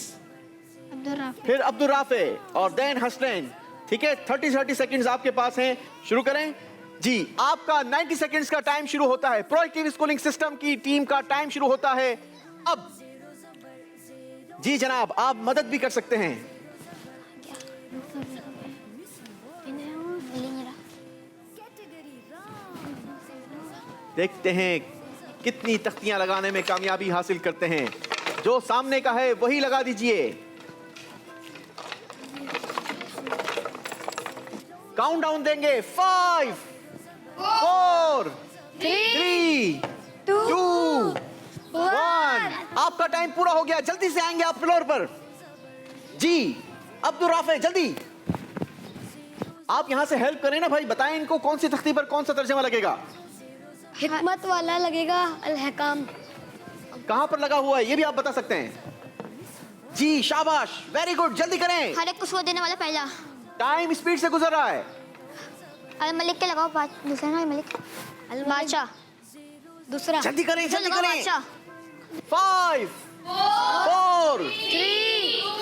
फिर अब्दुल राफे और देन हसनैन। ठीक है, 30 सेकंड्स आपके पास हैं, शुरू करें जी। आपका 90 सेकंड्स का टाइम शुरू होता है। प्रोएक्टिव स्कूलिंग सिस्टम की टीम का टाइम शुरू होता है अब। जी जनाब, आप मदद भी कर सकते हैं। देखते हैं कितनी तख्तियां लगाने में कामयाबी हासिल करते हैं। जो सामने का है वही लगा दीजिए। काउंटडाउन देंगे, 5 4 3 2 1। आपका टाइम पूरा हो गया। जल्दी से आएंगे आप फ्लोर पर। जी अब्दुल राफे, जल्दी आप यहां से हेल्प करें ना भाई। बताएं इनको कौन सी तख्ती पर कौन सा तर्जमा लगेगा। हिकमत वाला लगेगा अल-हकाम। कहां पर लगा हुआ है ये भी आप बता सकते हैं। जी शाबाश, वेरी गुड, जल्दी करें। हर एक को स्कोर देने वाला पहला। टाइम स्पीड से गुजर रहा है। अल मलिक के लगाओ, दूसरा ना मलिक, अल बादशाह दूसरा। जल्दी करें, जल्दी लगाओ करें। बादशाह। 5 4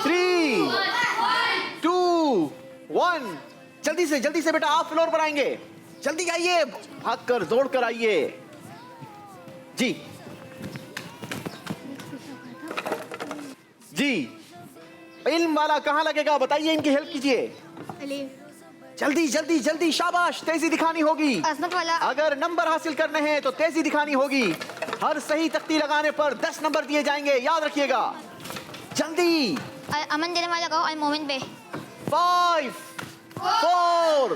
3 2 1। जल्दी से बेटा आप फ्लोर पर आएंगे। जल्दी आइए, भाग कर दौड़ कर आइए। जी जी इल्म वाला कहां लगेगा बताइए, इनकी हेल्प कीजिए। जल्दी शाबाश, तेजी दिखानी होगी। अजमत वाला। अगर नंबर हासिल करने हैं तो तेजी दिखानी होगी। हर सही तख्ती लगाने पर 10 नंबर दिए जाएंगे, याद रखिएगा। जल्दी। अमन देने वाला लगाओ, अल मोमिन पे। 5 4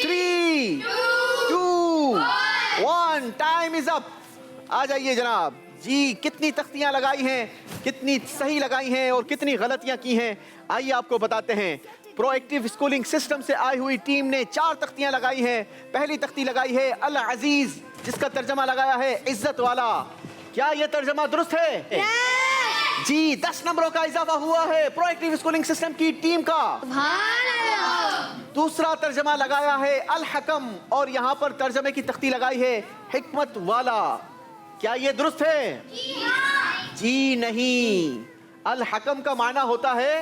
3 2 1। Time is up. आ जाइए जनाब। जी कितनी तख्तियां लगाई हैं, कितनी सही लगाई हैं और कितनी गलतियां की हैं, आइए आपको बताते हैं। प्रोएक्टिव स्कूलिंग सिस्टम से आई हुई टीम ने 4 तख्तियां लगाई हैं। पहली तख्ती लगाई है अल अजीज, जिसका तर्जमा लगाया है इज्जत वाला। क्या यह तर्जमा दुरुस्त है? जी 10 नंबरों का इजाफा हुआ है प्रोएक्टिव स्कूलिंग सिस्टम की टीम का। दूसरा तर्जमा लगाया है अल हकम और यहाँ पर तर्जमे की तख्ती लगाई है हिकमत वाला। क्या यह दुरुस्त है? जी नहीं, अल हकम का माना होता है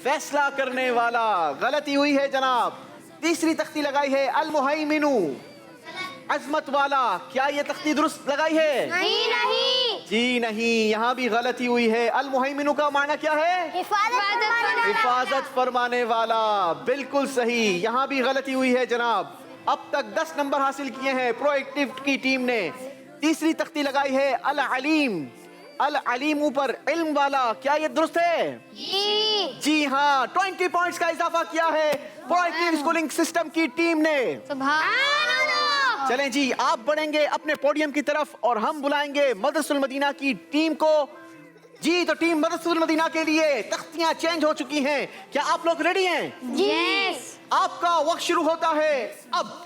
फैसला करने वाला। गलती हुई है जनाब। तीसरी तख्ती लगाई है अल मुहैमिनु, अजमत वाला। क्या ये तख्ती दुरुस्त लगाई है? नहीं। जी नहीं, यहाँ भी गलती हुई है। अल मुहैमिनु का माना क्या है? हिफाजत फरमाने वाला। बिल्कुल सही, यहाँ भी गलती हुई है जनाब। अब तक 10 नंबर हासिल किए हैं प्रोएक्टिव की टीम ने। तीसरी तख्ती लगाई है अल अलीम, अल अलीम ऊपर इल्म वाला। क्या ये दुरुस्त है? जी हाँ, 20 पॉइंट्स का इजाफा किया है प्रोएक्टिव स्कूलिंग सिस्टम की टीम ने। चलें जी, आप बढ़ेंगे अपने पोडियम की तरफ और हम बुलाएंगे मदरसुल मदीना की टीम को। जी तो टीम मदरसुल मदीना के लिए तख्तियां चेंज हो चुकी हैं। क्या आप लोग रेडी हैं? यस। आपका वक्त शुरू होता है अब।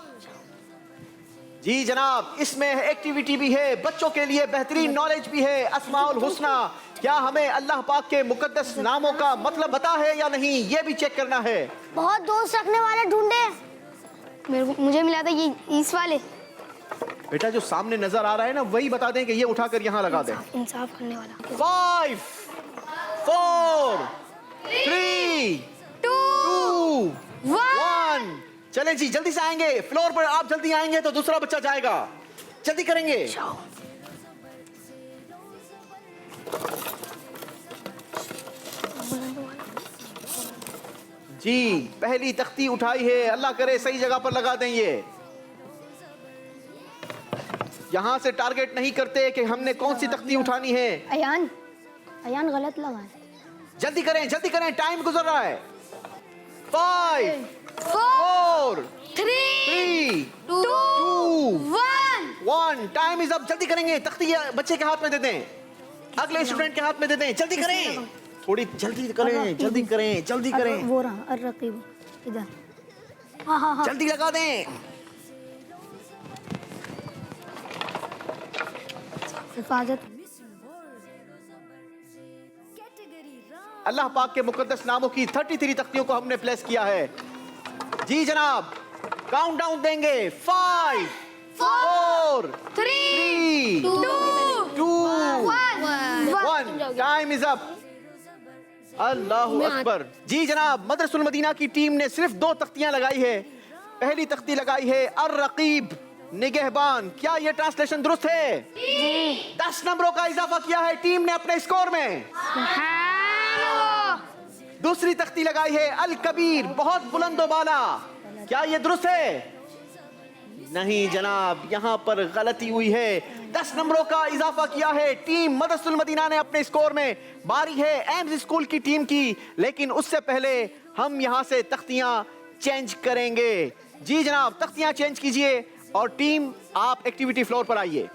जी जनाब, इसमें एक्टिविटी भी है, बच्चों के लिए बेहतरीन नॉलेज भी है, अस्माउल हुस्ना। क्या हमें अल्लाह पाक के मुकद्दस नामों का मतलब पता है या नहीं, ये भी चेक करना है। बहुत दोस्त रखने वाले ढूंढे। मुझे मिला था ये इस वाले। बेटा जो सामने नजर आ रहा है ना, वही बता दें कि ये उठाकर यहाँ लगा दें। इंसाफ करने वाला। 5 4 3 2 1। चलें जी, जल्दी से आएंगे फ्लोर पर। आप जल्दी आएंगे तो दूसरा बच्चा जाएगा। जल्दी करेंगे। जी पहली तख्ती उठाई है, अल्लाह करे सही जगह पर लगा दें। ये यहां से टारगेट नहीं करते कि हमने कौन सी तख्ती उठानी है। अयान गलत लगा है। जल्दी करें, टाइम गुजर रहा है। 5 4 3 2 1। Time is up. जल्दी करेंगे। तख्ती बच्चे के हाथ में दे दें, अगले स्टूडेंट के हाथ में दे दें। जल्दी करें, थोड़ी जल्दी करें। वो रहा अर्रकीब इधर। हाँ। जल्दी लगा दें। हिफाजत। कैटेगरी अल्लाह पाक के मुकद्दस नामों की 33 तख्तियों को हमने प्लेस किया है। जी जनाब, काउंट डाउन देंगे 5 4 3 2 1। Time is up. अल्लाहु अकबर। जी जनाब, मदरसुल मदीना की टीम ने सिर्फ 2 तख्तियां लगाई है। पहली तख्ती लगाई है अर-रकीब, निगहबान। क्या ये ट्रांसलेशन दुरुस्त है? 10 नंबरों का इजाफा किया है टीम ने अपने स्कोर में। दूसरी तख्ती लगाई है अल-कबीर, बहुत बुलंदो बाला। क्या ये दुरुस्त है? नहीं जनाब, यहाँ पर गलती हुई है। 10 नंबरों का इजाफा किया है टीम मदरसुल मदीना ने अपने स्कोर में। बारी है एम्स स्कूल की टीम की, लेकिन उससे पहले हम यहाँ से तख्तियां चेंज करेंगे। जी जनाब, तख्तियां चेंज कीजिए और टीम आप एक्टिविटी फ्लोर पर आइए।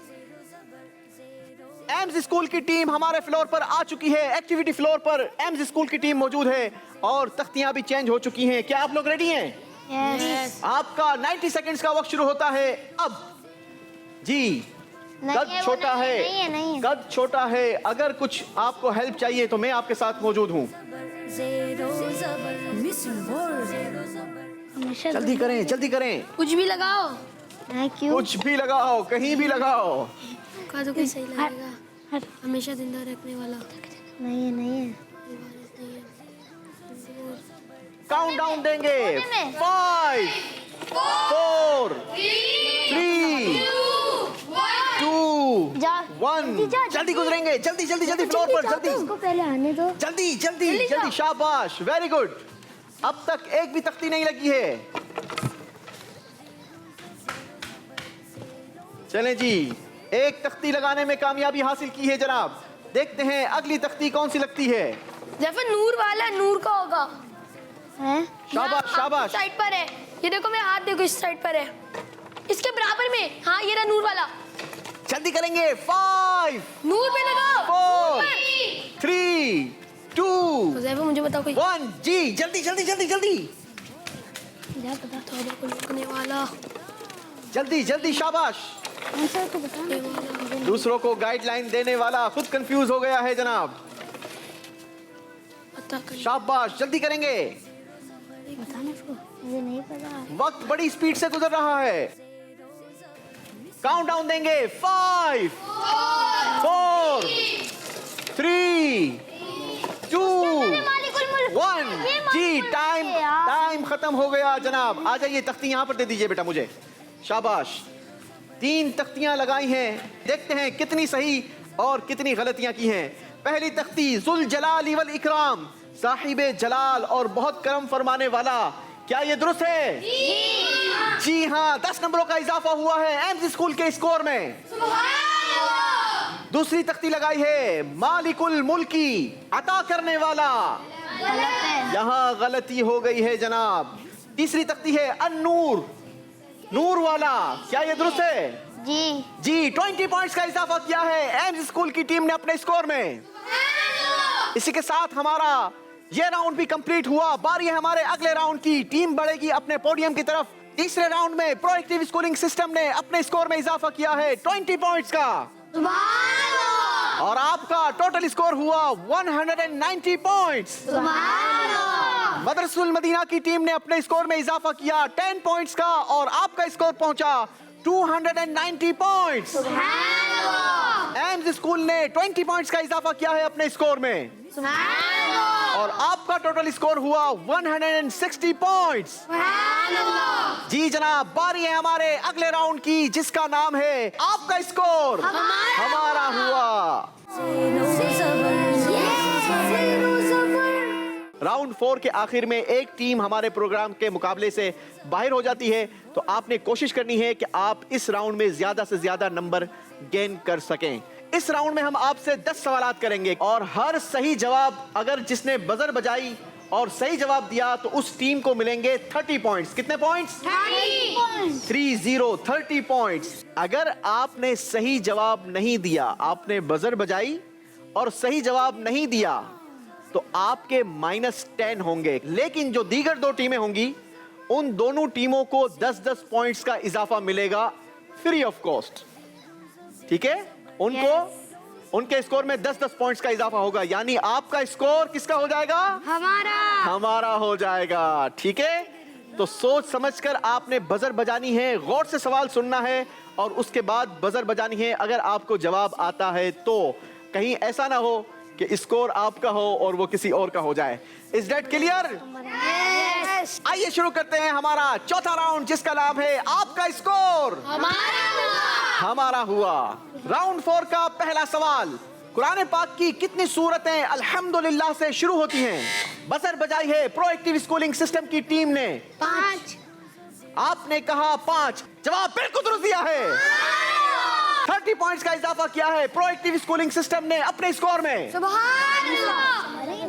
एम्स स्कूल की टीम हमारे फ्लोर पर आ चुकी है। एक्टिविटी फ्लोर पर एम्स स्कूल की टीम मौजूद है और तख्तियां भी चेंज हो चुकी हैं। क्या आप लोग रेडी हैं? यस। आपका 90 सेकंड्स का वक्त शुरू होता है अब। जी, कद छोटा है, कद छोटा है। अगर कुछ आपको हेल्प चाहिए तो मैं आपके साथ मौजूद हूँ। जल्दी करें, जल्दी करें। कुछ भी लगाओ। क्यों? कुछ भी लगाओ, कहीं भी लगाओ। का तो कोई सही लगेगा। हमेशा जिंदा रखने वाला। नहीं है, नहीं है। काउंट डाउन देंगे 5 4 3 2 1। जल्दी गुजरेंगे, जल्दी जल्दी जल्दी फ्लोर पर, जल्दी। उसको पहले आने दो। जल्दी जल्दी जल्दी, शाबाश, वेरी गुड। अब तक एक भी तख्ती नहीं लगी है। चलें जी, एक तख्ती लगाने में कामयाबी हासिल की है जनाब। देखते हैं अगली तख्ती कौन सी लगती है। जैसे नूर वाला नूर का होगा। हैं? शाबाश शाबाश। साइड पर है। ये देखो, मेरा हाथ देखो, इस साइड पर है। इसके बराबर में। हाँ, ये रहा नूर वाला। जल्दी करेंगे 5 नूर पे लगाओ। 4 3 2 हुज़ैफा, मुझे बताओ कोई। 1। जी, जल्दी जल्दी जल्दी जल्दी यार बता, तौबा को रोकने वाला। जल्दी जल्दी, शाबाश। आंसर तो बता। दूसरों को गाइडलाइन देने वाला खुद कंफ्यूज हो गया है जनाब। पता कर। शाबाश, जल्दी करेंगे। बताना इसको। मुझे नहीं पता। वक्त बड़ी स्पीड से गुजर रहा है। काउंट डाउन देंगे 5 4 3 2 1। जी, टाइम खत्म हो गया जनाब। आ जाइए, तख्ती यहाँ पर दे दीजिए बेटा मुझे। शाबाश। 3 तख्तियां लगाई हैं। देखते हैं कितनी सही और कितनी गलतियां की हैं। पहली तख्ती जुल जलाल वल इकराम, साहिबे जलाल और बहुत करम फरमाने वाला। क्या ये दुरुस्त है? जी हाँ, 10 नंबरों का इजाफा हुआ है एम्स स्कूल के स्कोर में। दूसरी तख्ती लगाई है मालिकुल मुल्की, अता करने वाला। यहाँ गलती हो गई है जनाब। तीसरी तख्ती है अन्नूर, नूर वाला। क्या ये दुरुस्त है? जी, 20 पॉइंट्स का इजाफा किया है एम्स स्कूल की टीम ने अपने स्कोर में। इसी के साथ हमारा ये राउंड भी कंप्लीट हुआ। बारी है हमारे अगले राउंड की। टीम बढ़ेगी अपने पोडियम की तरफ। तीसरे राउंड में प्रोएक्टिव स्कूलिंग सिस्टम ने अपने स्कोर में इजाफा किया है 20 पॉइंट्स का, और आपका टोटल स्कोर हुआ 190 पॉइंट्स। मदरसुल मदीना की टीम ने अपने स्कोर में इजाफा किया 10 पॉइंट्स का, और आपका स्कोर पहुंचा 290 पॉइंट्स। एम्स स्कूल ने 20 पॉइंट्स का इजाफा किया है अपने स्कोर में, और आपका टोटल स्कोर हुआ 160 पॉइंट्स। जी जनाब, बारी है हमारे अगले राउंड की, जिसका नाम है आपका स्कोर हमारा हुआ। राउंड 4 के आखिर में एक टीम हमारे प्रोग्राम के मुकाबले से बाहर हो जाती है, तो आपने कोशिश करनी है कि आप इस राउंड में ज्यादा से ज्यादा नंबर गेन कर सकें। इस राउंड में हम आपसे 10 सवालात करेंगे, और हर सही जवाब अगर जिसने बजर बजाई और सही जवाब दिया तो उस टीम को मिलेंगे 30 पॉइंट्स। कितने पॉइंट्स? 30 पॉइंट्स। अगर आपने सही जवाब नहीं दिया, आपने बजर बजाई और सही जवाब नहीं दिया, तो आपके -10 होंगे। लेकिन जो दीगर 2 टीमें होंगी, उन दोनों टीमों को 10-10 पॉइंट्स का इजाफा मिलेगा फ्री ऑफ कॉस्ट। ठीक है? उनको उनके स्कोर में 10-10 पॉइंट्स का इजाफा होगा, यानी आपका स्कोर किसका हो जाएगा? हमारा हो जाएगा। ठीक है, तो सोच समझकर आपने बजर बजानी है, गौर से सवाल सुनना है और उसके बाद बजर बजानी है। अगर आपको जवाब आता है तो कहीं ऐसा ना हो कि स्कोर आपका हो और वो किसी और का हो जाए। Is that clear? आइए शुरू करते हैं हमारा चौथा राउंड, जिसका नाम है आपका स्कोर हमारा हुआ। राउंड 4 का पहला सवाल, कुरान पाक की कितनी सूरतें अल्हम्दुलिल्लाह से शुरू होती हैं? बजर बजाई है प्रोएक्टिव स्कूलिंग सिस्टम की टीम ने। 5। आपने कहा 5, जवाब बिल्कुल दुरुस्त दिया है। 30 पॉइंट्स का इजाफा किया है प्रोएक्टिव स्कूलिंग सिस्टम ने अपने स्कोर में।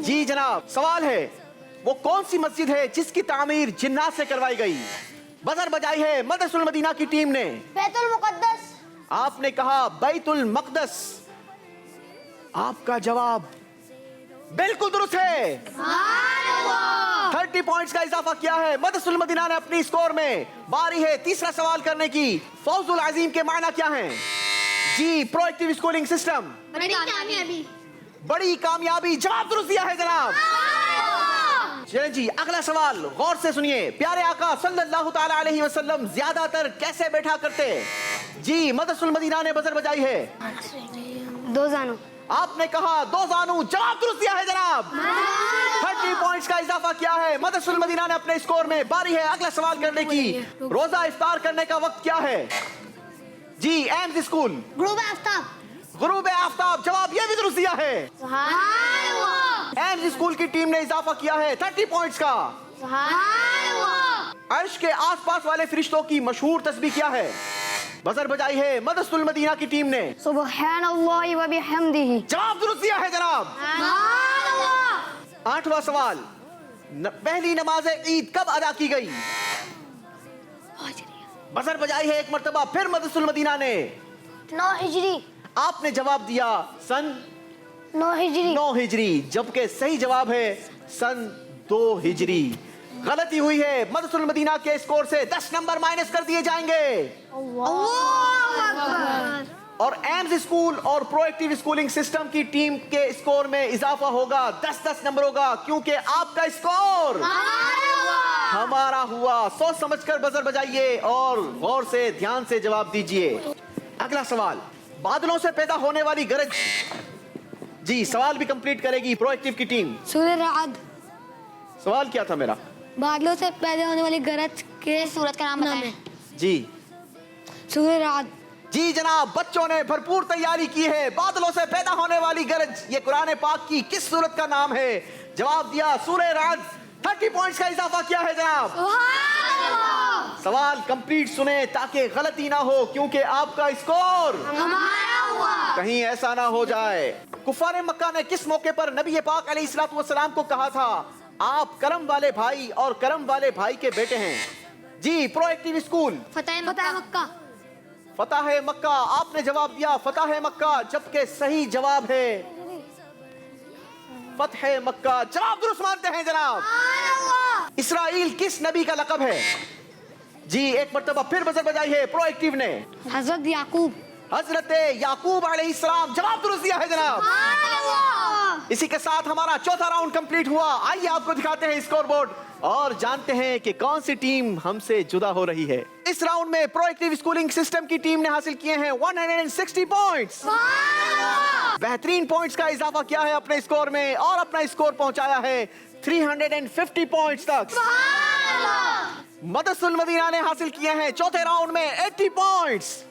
जी जनाब, सवाल है वो कौन सी मस्जिद है जिसकी तामीर जिन्नात से करवाई गई? बजर बजाई है मदरसुल मदीना की टीम ने। बैतुल मुकद्दस। आपने कहा बैतुल मक़दस। आपका जवाब बिल्कुल दुरुस्त है। 30 पॉइंट्स का इजाफा किया है मदरसुल मदीना ने अपनी स्कोर में। बारी है तीसरा सवाल करने की। फौजुल अजीम के मायना क्या हैं? जी प्रोएक्टिव स्कूलिंग सिस्टम। बड़ी कामयाबी, जवाब दुरुस्त दिया है जनाब। चलिए जी, अगला सवाल गौर से सुनिए। प्यारे आका सल्लल्लाहु ताला अलैहि वसल्लम ज्यादातर कैसे बैठा करते? जी मदरसुल मदीना ने बजर बजाई है। 2 जानू। आपने कहा 2 जानू, जवाब दुरुस्त दिया है जनाब। 30 पॉइंट्स का इजाफा किया है मदरसुल मदीना ने अपने स्कोर में। बारी है अगला सवाल करने की। रोजा इफ्तार करने का वक्त क्या है? जी एम्स स्कूल। गुरूब आफ्ताब। गुरूब आफ्ताब, जवाब ये भी दुरुस्त दिया है। एम्स स्कूल की टीम ने इजाफा किया है 30 पॉइंट्स का। अर्श के आसपास वाले फरिश्तों की मशहूर तस्बीह क्या है? बजर बजाई है मदरसुल मदीना की टीम ने। सुब्हानल्लाहि व बिहम्दिही। जवाब दुरुस्त दिया है जनाब। 8वां सवाल, पहली नमाज ईद कब अदा की गई? बजर बजाई है एक मर्तबा फिर मदरसुल मदीना ने। 9 हिजरी। आपने जवाब दिया सन 9 हिजरी। 9 हिजरी, जबकि सही जवाब है सन 2 हिजरी। गलती हुई है, मदरसुल मदीना के स्कोर से 10 नंबर माइनस कर दिए जाएंगे और एम्स स्कूल और प्रोएक्टिव स्कूलिंग सिस्टम की टीम के स्कोर में इजाफा होगा 10-10 नंबरों का, क्योंकि आपका स्कोर हमारा हुआ। सोच समझकर बजर बजाइए और गौर से ध्यान से जवाब दीजिए। अगला सवाल, बादलों से पैदा होने वाली गरज। जी सवाल भी कंप्लीट करेगी प्रोएक्टिव की टीम। सूरह राद। सवाल क्या था मेरा? बादलों से पैदा होने वाली गरज के सूरत का नाम बताएं। जी सूरह राद। जी जनाब, बच्चों ने भरपूर तैयारी की है। बादलों से पैदा होने वाली गरज ये कुरान पाक की किस सूरत का नाम है? जवाब दिया सूरह राद। 30 पॉइंट्स का इजाफा किया है जनाब। सवाल कंप्लीट सुने ताकि गलती ना हो, क्योंकि आपका स्कोर कहीं ऐसा ना हो जाए। कुफार मक्का ने किस मौके पर नबी पाक अलैहिस्सलातु वस्सलाम को कहा था आप करम वाले भाई और करम वाले भाई के बेटे हैं? जी प्रोएक्टिव स्कूल। फतेह मक्का। फतह मक्का। आपने जवाब दिया फतह मक्का, जबकि सही जवाब है फतह मक्का। जवाब दुरुस्त मानते हैं जनाब। इसराइल किस नबी का लक़ब है? जी एक मर्तबा फिर बजर बजाई है प्रोएक्टिव ने। हजरत याकूब। हजरत याकूब अलैहिस्सलाम। जवाब दुरुस्त दिया है जनाब। इसी के साथ हमारा चौथा राउंड कंप्लीट हुआ। आइए आपको दिखाते हैं स्कोर बोर्ड और जानते हैं कि कौन सी टीम हमसे जुदा हो रही है। इस राउंड में प्रोएक्टिव स्कूलिंग सिस्टम की टीम ने हासिल किए हैं 160 पॉइंट्स। बेहतरीन पॉइंट्स का इजाफा किया है अपने स्कोर में और अपना स्कोर पहुंचाया है 350 पॉइंट्स तक। मदरसुल मदीना ने हासिल किए हैं चौथे राउंड में 80 पॉइंट्स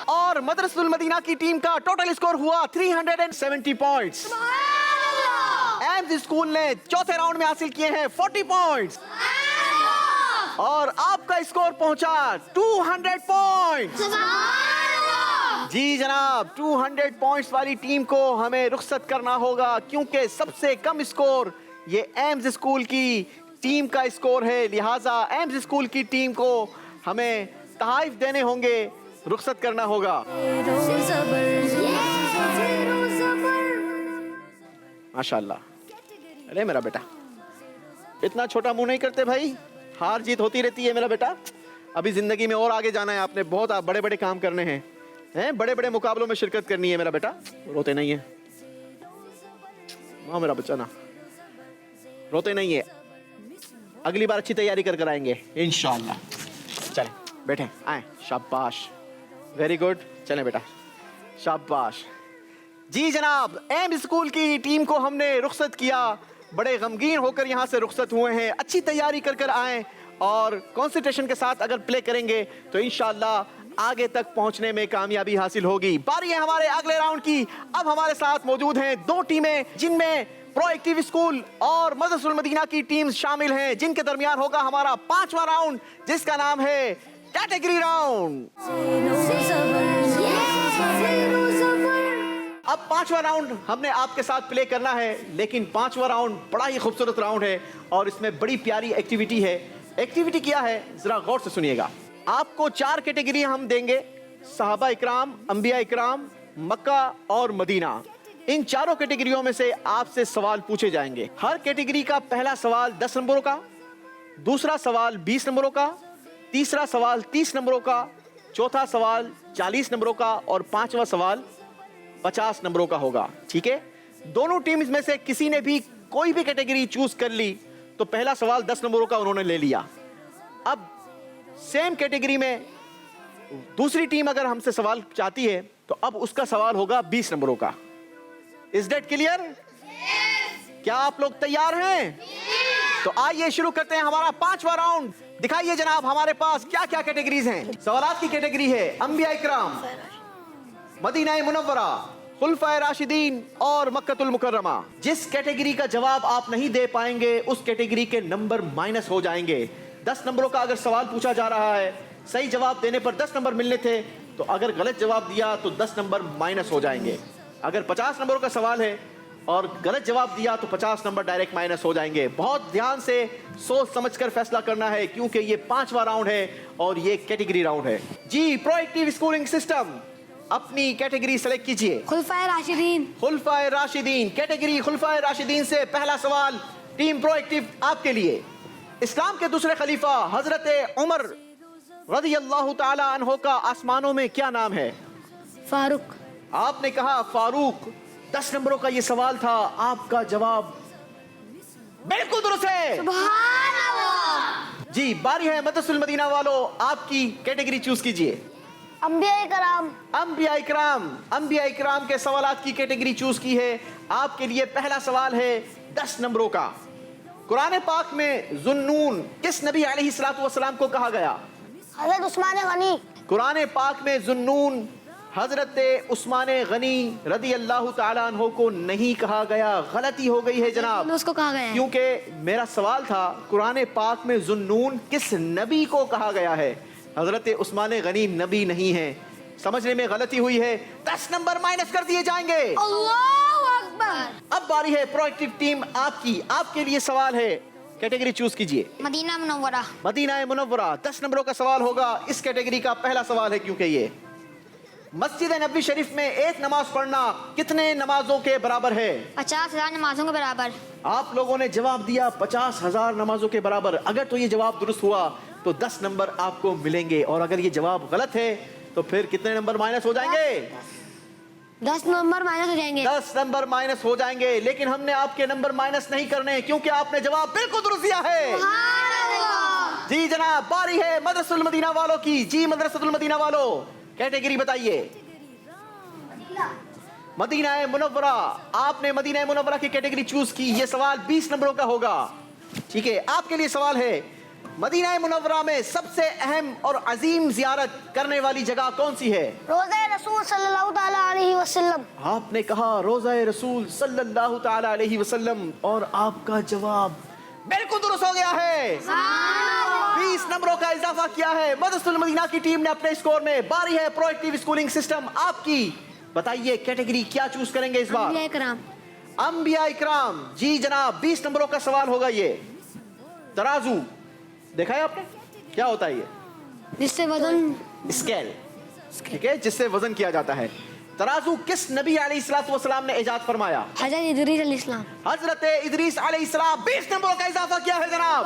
और मदरसुल मदीना की टीम का टोटल स्कोर हुआ 370 पॉइंट्स। एम्स स्कूल ने चौथे राउंड में हासिल किए हैं 40 पॉइंट्स और आपका स्कोर पहुंचा 200 पॉइंट्स। जी जनाब, 200 पॉइंट्स वाली टीम को हमें रुखसत करना होगा, क्योंकि सबसे कम स्कोर ये एम्स स्कूल की टीम का स्कोर है। लिहाजा एम्स स्कूल की टीम को हमें तहाइफ देने होंगे, रुखसत करना होगा। माशाल्लाह। अरे मेरा बेटा, इतना छोटा मुंह नहीं करते भाई, हार जीत होती रहती है मेरा बेटा। अभी जिंदगी में और आगे जाना है, आपने बहुत बड़े बड़े काम करने हैं। हैं, बड़े बड़े मुकाबलों में शिरकत करनी है मेरा बेटा, रोते नहीं है। हाँ मेरा बच्चा ना रोते नहीं है, अगली बार अच्छी तैयारी कर कर आएंगे इंशाअल्लाह। चले बैठे आए, शाबाश, वेरी गुड, चले बेटा, शाबाश। जी जनाब, एम स्कूल की टीम को हमने रुखसत किया, बड़े गमगीन होकर यहाँ से रुखसत हुए हैं। अच्छी तैयारी कर कर आए और कंसंट्रेशन के साथ अगर प्ले करेंगे तो इंशाअल्लाह आगे तक पहुंचने में कामयाबी हासिल होगी। बारी है हमारे अगले राउंड की। अब हमारे साथ मौजूद हैं दो टीमें जिनमें प्रोएक्टिव स्कूल और मदरसतुल मदीना की टीम शामिल हैं, जिनके दरमियान होगा हमारा 5वां राउंड जिसका नाम है कैटेगरी राउंड। अब 5वां राउंड हमने आपके साथ प्ले करना है, लेकिन 5वां राउंड बड़ा ही खूबसूरत राउंड है और इसमें बड़ी प्यारी एक्टिविटी है। एक्टिविटी क्या है जरा गौर से सुनिएगा। आपको 4 कैटेगरी हम देंगे, सहाबा इकराम, अंबिया इकराम, मक्का और मदीना। इन चारों कैटेगरियों में से आपसे सवाल पूछे जाएंगे। हर कैटेगरी का पहला सवाल 10 नंबरों का, दूसरा सवाल 20 नंबरों का, तीसरा सवाल 30 नंबरों का, चौथा सवाल 40 नंबरों का और 5वां सवाल 50 नंबरों का होगा। ठीक है, दोनों टीम्स में से किसी ने भी कोई भी कैटेगरी चूज कर ली तो पहला सवाल 10 नंबरों का उन्होंने ले लिया। अब सेम कैटेगरी में दूसरी टीम अगर हमसे सवाल चाहती है तो अब उसका सवाल होगा 20 नंबरों का। Is that clear? क्या आप लोग तैयार हैं? तो आइए शुरू करते हैं हमारा 5वां राउंड। दिखाइए जनाब हमारे पास क्या क्या कैटेगरीज हैं। सवालात की कैटेगरी है अंबिया इकराम, मदीना मुनव्वरा, खुलफाए राशिदीन और मक्कतुल मुकर्रमा। जिस कैटेगरी का जवाब आप नहीं दे पाएंगे उस कैटेगरी के नंबर माइनस हो जाएंगे। 10 नंबरों का अगर सवाल पूछा जा रहा है, सही जवाब देने पर 10 नंबर मिलने थे, तो अगर गलत जवाब दिया तो 10 नंबर माइनस हो जाएंगे। अगर 50 नंबरों का सवाल है और गलत जवाब दिया तो 50 नंबर डायरेक्ट माइनस हो जाएंगे। बहुत ध्यान से सोच समझकर फैसला करना है क्योंकि ये 5वां राउंड है और ये कैटेगरी राउंड है। जी प्रोएक्टिव स्कूलिंग सिस्टम, अपनी कैटेगरी सेलेक्ट कीजिए। खुलफाए राशिदीन। खुलफाए राशिदीन, कैटेगरी खुलफाए राशिदीन से पहला सवाल टीम प्रोएक्टिव आपके लिए। इस्लाम के दूसरे खलीफा हजरत उमर रज़ी अल्लाह ताला अन्हो का आसमानों में क्या नाम है? फारूक। आपने कहा फारूक। 10 नंबरों का ये सवाल था, आपका जवाब बिल्कुल दुरुस्त है। सुभान अल्लाह। जी बारी है मदरसतुल मदीना वालों, आपकी कैटेगरी चूज कीजिए। अंबिया इकराम। अंबिया इकराम, अंबिया इकराम के सवालात की कैटेगरी चूज की है। आपके लिए पहला सवाल है 10 नंबरों का। कुरान पाक में जुन्नून किस नबी अलैहिस्सलातु वस्सलाम को कहा गया? हजरत उस्मान गनी। कुरान पाक में जुन्नून हजरत उस्मान गनी रदी अल्लाह ताला अन्हो को नहीं कहा गया। गलती हो गई है जनाब, उसको कहा गया है। क्योंकि मेरा सवाल था कुरान पाक में जुन्नून किस नबी को कहा गया है। हजरत उस्मान गनी नबी नहीं है, समझने में गलती हुई है। 10 नंबर माइनस कर दिए जाएंगे। अल्लाहु अकबर। अब बारी है प्रोएक्टिव टीम आपकी। आपके लिए सवाल है, कैटेगरी चूज कीजिए। Medina Munawwara. मदीना मुनव्वरा, 10 नंबरों का सवाल होगा। इस कैटेगरी का पहला सवाल है क्योंकि ये मस्जिद नबी शरीफ में एक नमाज पढ़ना कितने नमाजों के बराबर है? 50,000 नमाजों के बराबर। आप लोगों ने जवाब दिया 50,000 नमाजों के बराबर। अगर तो ये जवाब दुरुस्त हुआ तो 10 नंबर आपको मिलेंगे और अगर ये जवाब गलत है तो फिर कितने नंबर माइनस हो जाएंगे? 10 नंबर माइनस हो जाएंगे। 10 नंबर माइनस हो जाएंगे, लेकिन हमने आपके नंबर माइनस नहीं करने क्योंकि आपने जवाब बिल्कुल दुरुस्त दिया है। जी जनाब, बारी है मदरसतुल मदीना वालों की। जी मदरसतुल मदीना वालों, कैटेगरी बताइए। मदीना मुनव्वरा, आपने मदीना मुनव्वरा की कैटेगरी चूज की। ये सवाल 20 नंबरों का होगा। ठीक है, आपके लिए सवाल है मदीना मुनव्वरा में सबसे अहम और अजीम जियारत करने वाली जगह कौन सी है? रोज़ा रसूल सल्लल्लाहु ताला अलैहि वसल्लम। आपने कहा रोज़ा रसूल सल्लल्लाहु ताला अलैहि वसल्लम और आपका जवाब बिल्कुल दुरुस्त हो गया है। 20 नंबरों का इजाफा किया है मदरसतुल मदीना की टीम ने अपने स्कोर में। बारी है प्रोएक्टिव स्कूलिंग सिस्टम आपकी। बताइए कैटेगरी क्या चूज करेंगे इस बार? अंबिया इकराम। अंबिया इकराम, जी जनाब, 20 नंबरों का सवाल होगा ये। तराजू देखा है आपने, क्या होता है ये? जिससे वजन, स्केल, ठीक है, जिससे वजन किया जाता है। तराजू किस नबी अलैहिस्सलातु वस्सलाम ने इजाद फरमाया? हजरत इदरीस अलैहिस्सलाम। हजरत इदरीस अलैहिस्सलाम। 20 नंबरों का इजाफा किया है जनाब।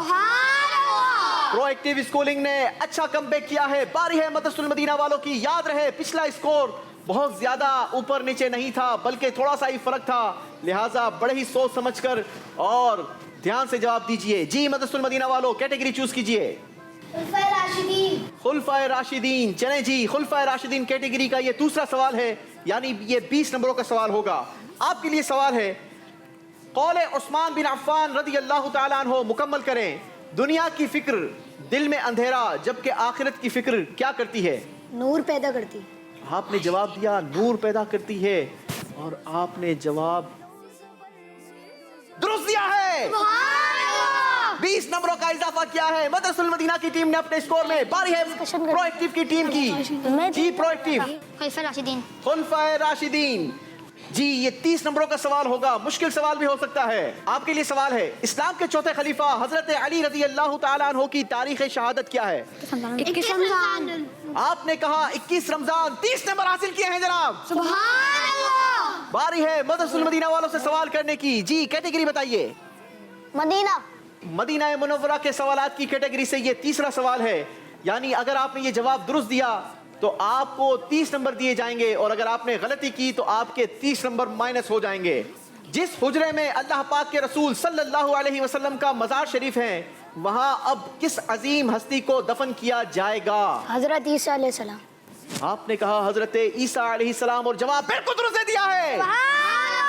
प्रोएक्टिव स्कूलिंग ने अच्छा कमबैक किया है। बारी है मदरसतुल मदीना वालों की। याद रहे पिछला स्कोर बहुत ज्यादा ऊपर नीचे नहीं था, बल्कि थोड़ा सा ही फर्क था, लिहाजा बड़े ही सोच समझकर और ध्यान से जवाब दीजिए। जी मदरसतुल मदीना वालों कैटेगरी चूज कीजिए। खुलफाए राशिदीन। चलें जी, खुलफाए राशिदीन कैटेगरी का ये दूसरा सवाल है, यानी ये 20 नंबरों का सवाल होगा। आपके लिए सवाल है, कौले उस्मान बिन अफ़्फ़ान रज़ी अल्लाह तआला अन्हु मुकम्मल करें। दुनिया की फिक्र दिल में अंधेरा, जबकि आखिरत की फिक्र क्या करती है? नूर पैदा करती। आपने जवाब दिया नूर पैदा करती है, और आपने जवाब दुरुस्त दिया है। 20 नंबरों का इजाफा किया है मदरसतुल मदीना की टीम ने अपने स्कोर में। बारी है प्रोएक्टिव की टीम की। जी प्रोएक्टिव। खुलफाए राशिदीन। खुलफाए राशिदीन। जी ये 30 नंबरों का सवाल होगा, मुश्किल सवाल भी हो सकता है। आपके लिए सवाल है, इस्लाम के चौथे खलीफा हजरत अली रज़ी अल्लाह तआला अन्हु की तारीख शहादत क्या है? 21 रमजान। आपने कहा 21 रमजान। 30 नंबर हासिल किए हैं जनाब। सुभान अल्लाह। बारी है मदरसतुल मदीना वालों से सवाल करने की। जी कैटेगरी बताइए। मदीना। मदीना मुनव्वरा के सवालात की कैटेगरी से ये तीसरा सवाल है, यानी अगर आपने ये जवाब दुरुस्त दिया तो आपको 30 नंबर दिए जाएंगे, और अगर आपने गलती की तो आपके 30 नंबर माइनस हो जाएंगे। जिस हुजरे में अल्लाह पाक के रसूल सल्लल्लाहु अलैहि वसल्लम का मज़ार शरीफ है, वहां अब किस अजीम हस्ती को दफन किया जाएगा? हजरत ईसा अलैहिस्सलाम। आपने कहा हजरत ईसा अलैहिस्सलाम, और जवाब बिल्कुल दुरुस्त दे दिया है।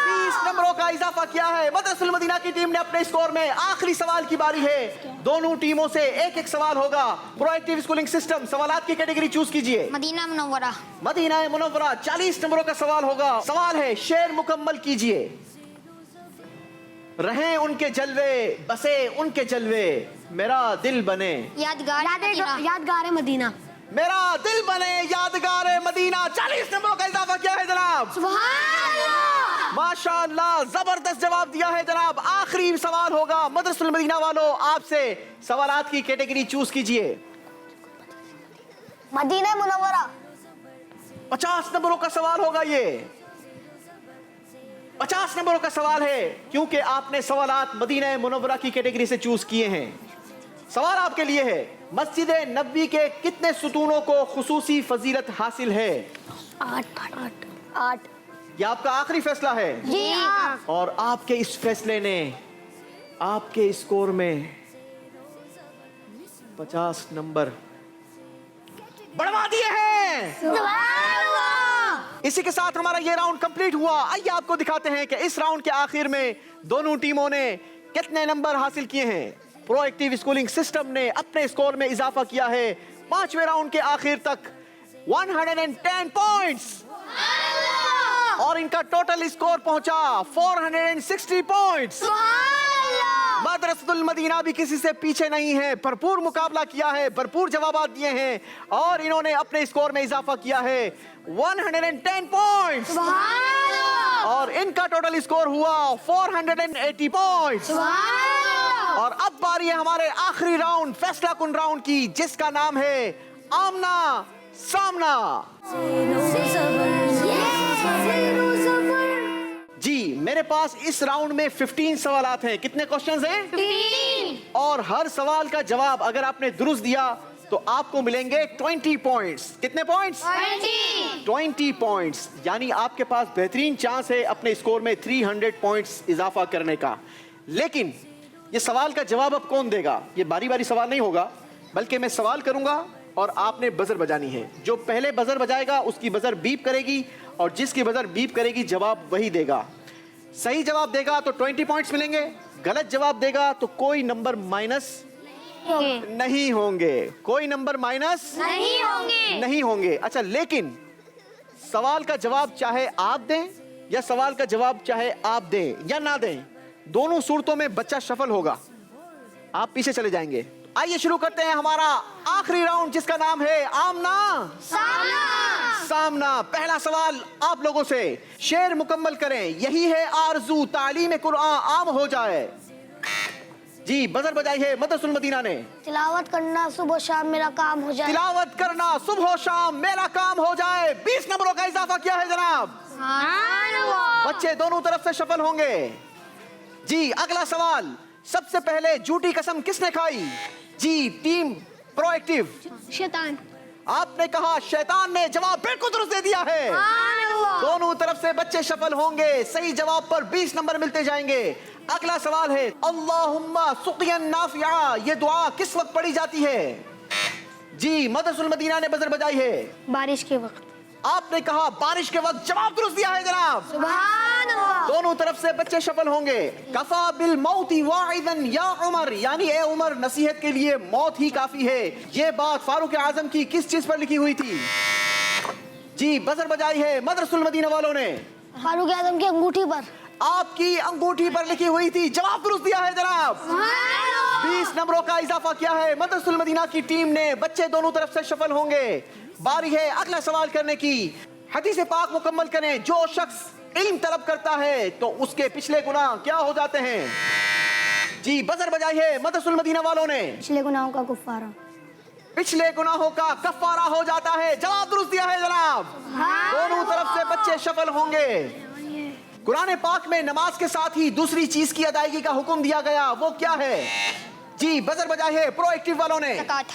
30 नंबरों का इजाफा किया है। मदरसतुल मदीना की टीम ने अपने स्कोर में। आखिरी सवाल की बारी है, दोनों टीमों से एक एक सवाल होगा। प्रोएक्टिव स्कूलिंग सिस्टम सवालात की कैटेगरी चूज कीजिए। Medina Munawwara. Medina Munawwara. 40 नंबरों का सवाल होगा। सवाल है, शेर मुकम्मल कीजिए। रहें उनके जलवे, बसे उनके जलवे, मेरा दिल बने यादगार मदीना। यादगार है मदीना। मेरा दिल बने यादगार मदीना। 40 नंबरों का इजाफा किया है जनाब। सुभान अल्लाह। माशाअल्लाह, जबरदस्त जवाब दिया है जनाब। आखिरी सवाल होगा मदरसतुल मदीना वालों, आपसे सवालात की कैटेगरी चूज कीजिए। Medina Munawwara. 50 नंबरों का सवाल होगा ये। 50 नंबरों का सवाल है, क्योंकि आपने सवालात मदीना मुनव्वरा की कैटेगरी से चूज किए हैं। सवाल आपके लिए है, मस्जिद नबवी के कितने सुतूनों को खुसूसी फजीलत हासिल है? 8। ये आपका आखिरी फैसला है? जी हाँ। और आपके इस फैसले ने आपके स्कोर में 50 नंबर बढ़वा दिए हैं। सुभान अल्लाह। इसी के साथ हमारा ये राउंड कंप्लीट हुआ। आइए आपको दिखाते हैं कि इस राउंड के आखिर में दोनों टीमों ने कितने नंबर हासिल किए हैं। प्रोएक्टिव स्कूलिंग सिस्टम ने अपने स्कोर में इजाफा किया है। 5वें राउंड के आखिर तक 110 पॉइंट्स, और इनका टोटल स्कोर पहुंचा 460 पॉइंट्स। मदरसतुल मदीना भी किसी से पीछे नहीं है, भरपूर मुकाबला किया है, भरपूर जवाब दिए हैं, और इन्होंने अपने स्कोर में इजाफा किया है 110 पॉइंट्स, और इनका टोटल स्कोर हुआ 480 पॉइंट्स। और अब बारी है हमारे आखिरी राउंड, फैसला कुन राउंड की, जिसका नाम है आमना सामना। जी मेरे पास इस राउंड में 15 सवालात हैं। कितने क्वेश्चंस हैं? 15। और हर सवाल का जवाब अगर आपने दुरुस्त दिया तो आपको मिलेंगे 20 पॉइंट्स। कितने पॉइंट्स? 20 पॉइंट्स। यानी आपके पास बेहतरीन चांस है अपने स्कोर में 300 पॉइंट्स इजाफा करने का। लेकिन ये सवाल का जवाब अब कौन देगा? ये बारी बारी सवाल नहीं होगा, बल्कि मैं सवाल करूंगा और आपने बजर बजानी है। जो पहले बजर बजाएगा उसकी बजर बीप करेगी, और जिसकी बजर बीप करेगी जवाब वही देगा। सही जवाब देगा तो 20 पॉइंट्स मिलेंगे, गलत जवाब देगा तो कोई नंबर माइनस नहीं होंगे। कोई नंबर माइनस नहीं होंगे। अच्छा, लेकिन सवाल का जवाब चाहे आप दें या सवाल का जवाब चाहे आप दें या ना दें, दोनों सूरतों में बच्चा सफल होगा, आप पीछे चले जाएंगे। आइए शुरू करते हैं हमारा आखिरी राउंड, जिसका नाम है आमना सामना। पहला सवाल आप लोगों से, शेर मुकम्मल करें, यही है आरज़ू तालीम कुरान आम हो जाए। जी बजर बजाई है मदरसतुल मदीना ने। तिलावत करना सुबह शाम मेरा काम हो जाए। तिलावत करना सुबह शाम मेरा काम हो जाए। 20 नंबरों का इजाफा किया है जनाब। बच्चे दोनों तरफ से सफल होंगे। जी अगला सवाल, सबसे पहले झूठी कसम किसने खाई? जी टीम प्रोएक्टिव, शैतान। आपने कहा शैतान ने जवाब बिल्कुल दुरुस्त दे दिया है। दोनों तरफ से बच्चे सफल होंगे। सही जवाब पर 20 नंबर मिलते जाएंगे। अगला सवाल है अल्लाहुम्मा सुक़ियन नाफ़िआ, ये दुआ किस वक्त पढ़ी जाती है? जी मदरसुल मदीना ने बजर बजाई है। बारिश के वक्त। आपने कहा बारिश के वक्त, जवाब दुरुस्त दिया है जनाब। सुभान अल्लाह। दोनों तरफ से बच्चे सफल होंगे। कफा बिल मौती वाइदन या उमर, यानी ए उमर नसीहत के लिए मौत ही काफी है। ये बात फारूक आजम की किस चीज पर लिखी हुई थी? जी बजर बजाई है मदरसुल मदीना वालों ने। फारूक आजम की अंगूठी पर। आपकी अंगूठी पर लिखी हुई थी। जवाब दुरुस्त दिया है जनाब। 20 नंबरों का इजाफा किया है मदरसुल मदीना की टीम ने। बच्चे दोनों तरफ से सफल होंगे। बारी है अगला सवाल करने की। हदीस पाक मुकम्मल करें। जो शख्स इल्म तलब करता है तो उसके पिछले गुनाह क्या हो जाते हैं? जी बजर बजाई है मदरसुल मदीना वालों ने। पिछले गुनाहों का कुफ्फारा। पिछले गुनाहों का कफ्फारा हो जाता है। जवाब दुरुस्त दिया है जनाब। दोनों तरफ से बच्चे सफल होंगे। कुरान पाक में नमाज के साथ ही दूसरी चीज की अदायगी का हुक्म दिया गया, वो क्या है? जी बजर बजाई है प्रोएक्टिव वालों ने। ज़कात।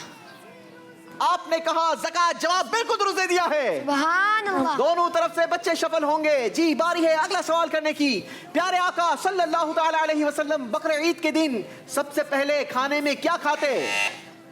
आपने कहा ज़कात, जवाब बिल्कुल दुरुस्त दे दिया है। सुभान अल्लाह। दोनों तरफ से बच्चे सफल होंगे। जी बारी है अगला सवाल करने की। प्यारे आका सल्लल्लाहु ताला अलैहि वसल्लम बकरे ईद के दिन सबसे पहले खाने में क्या खाते?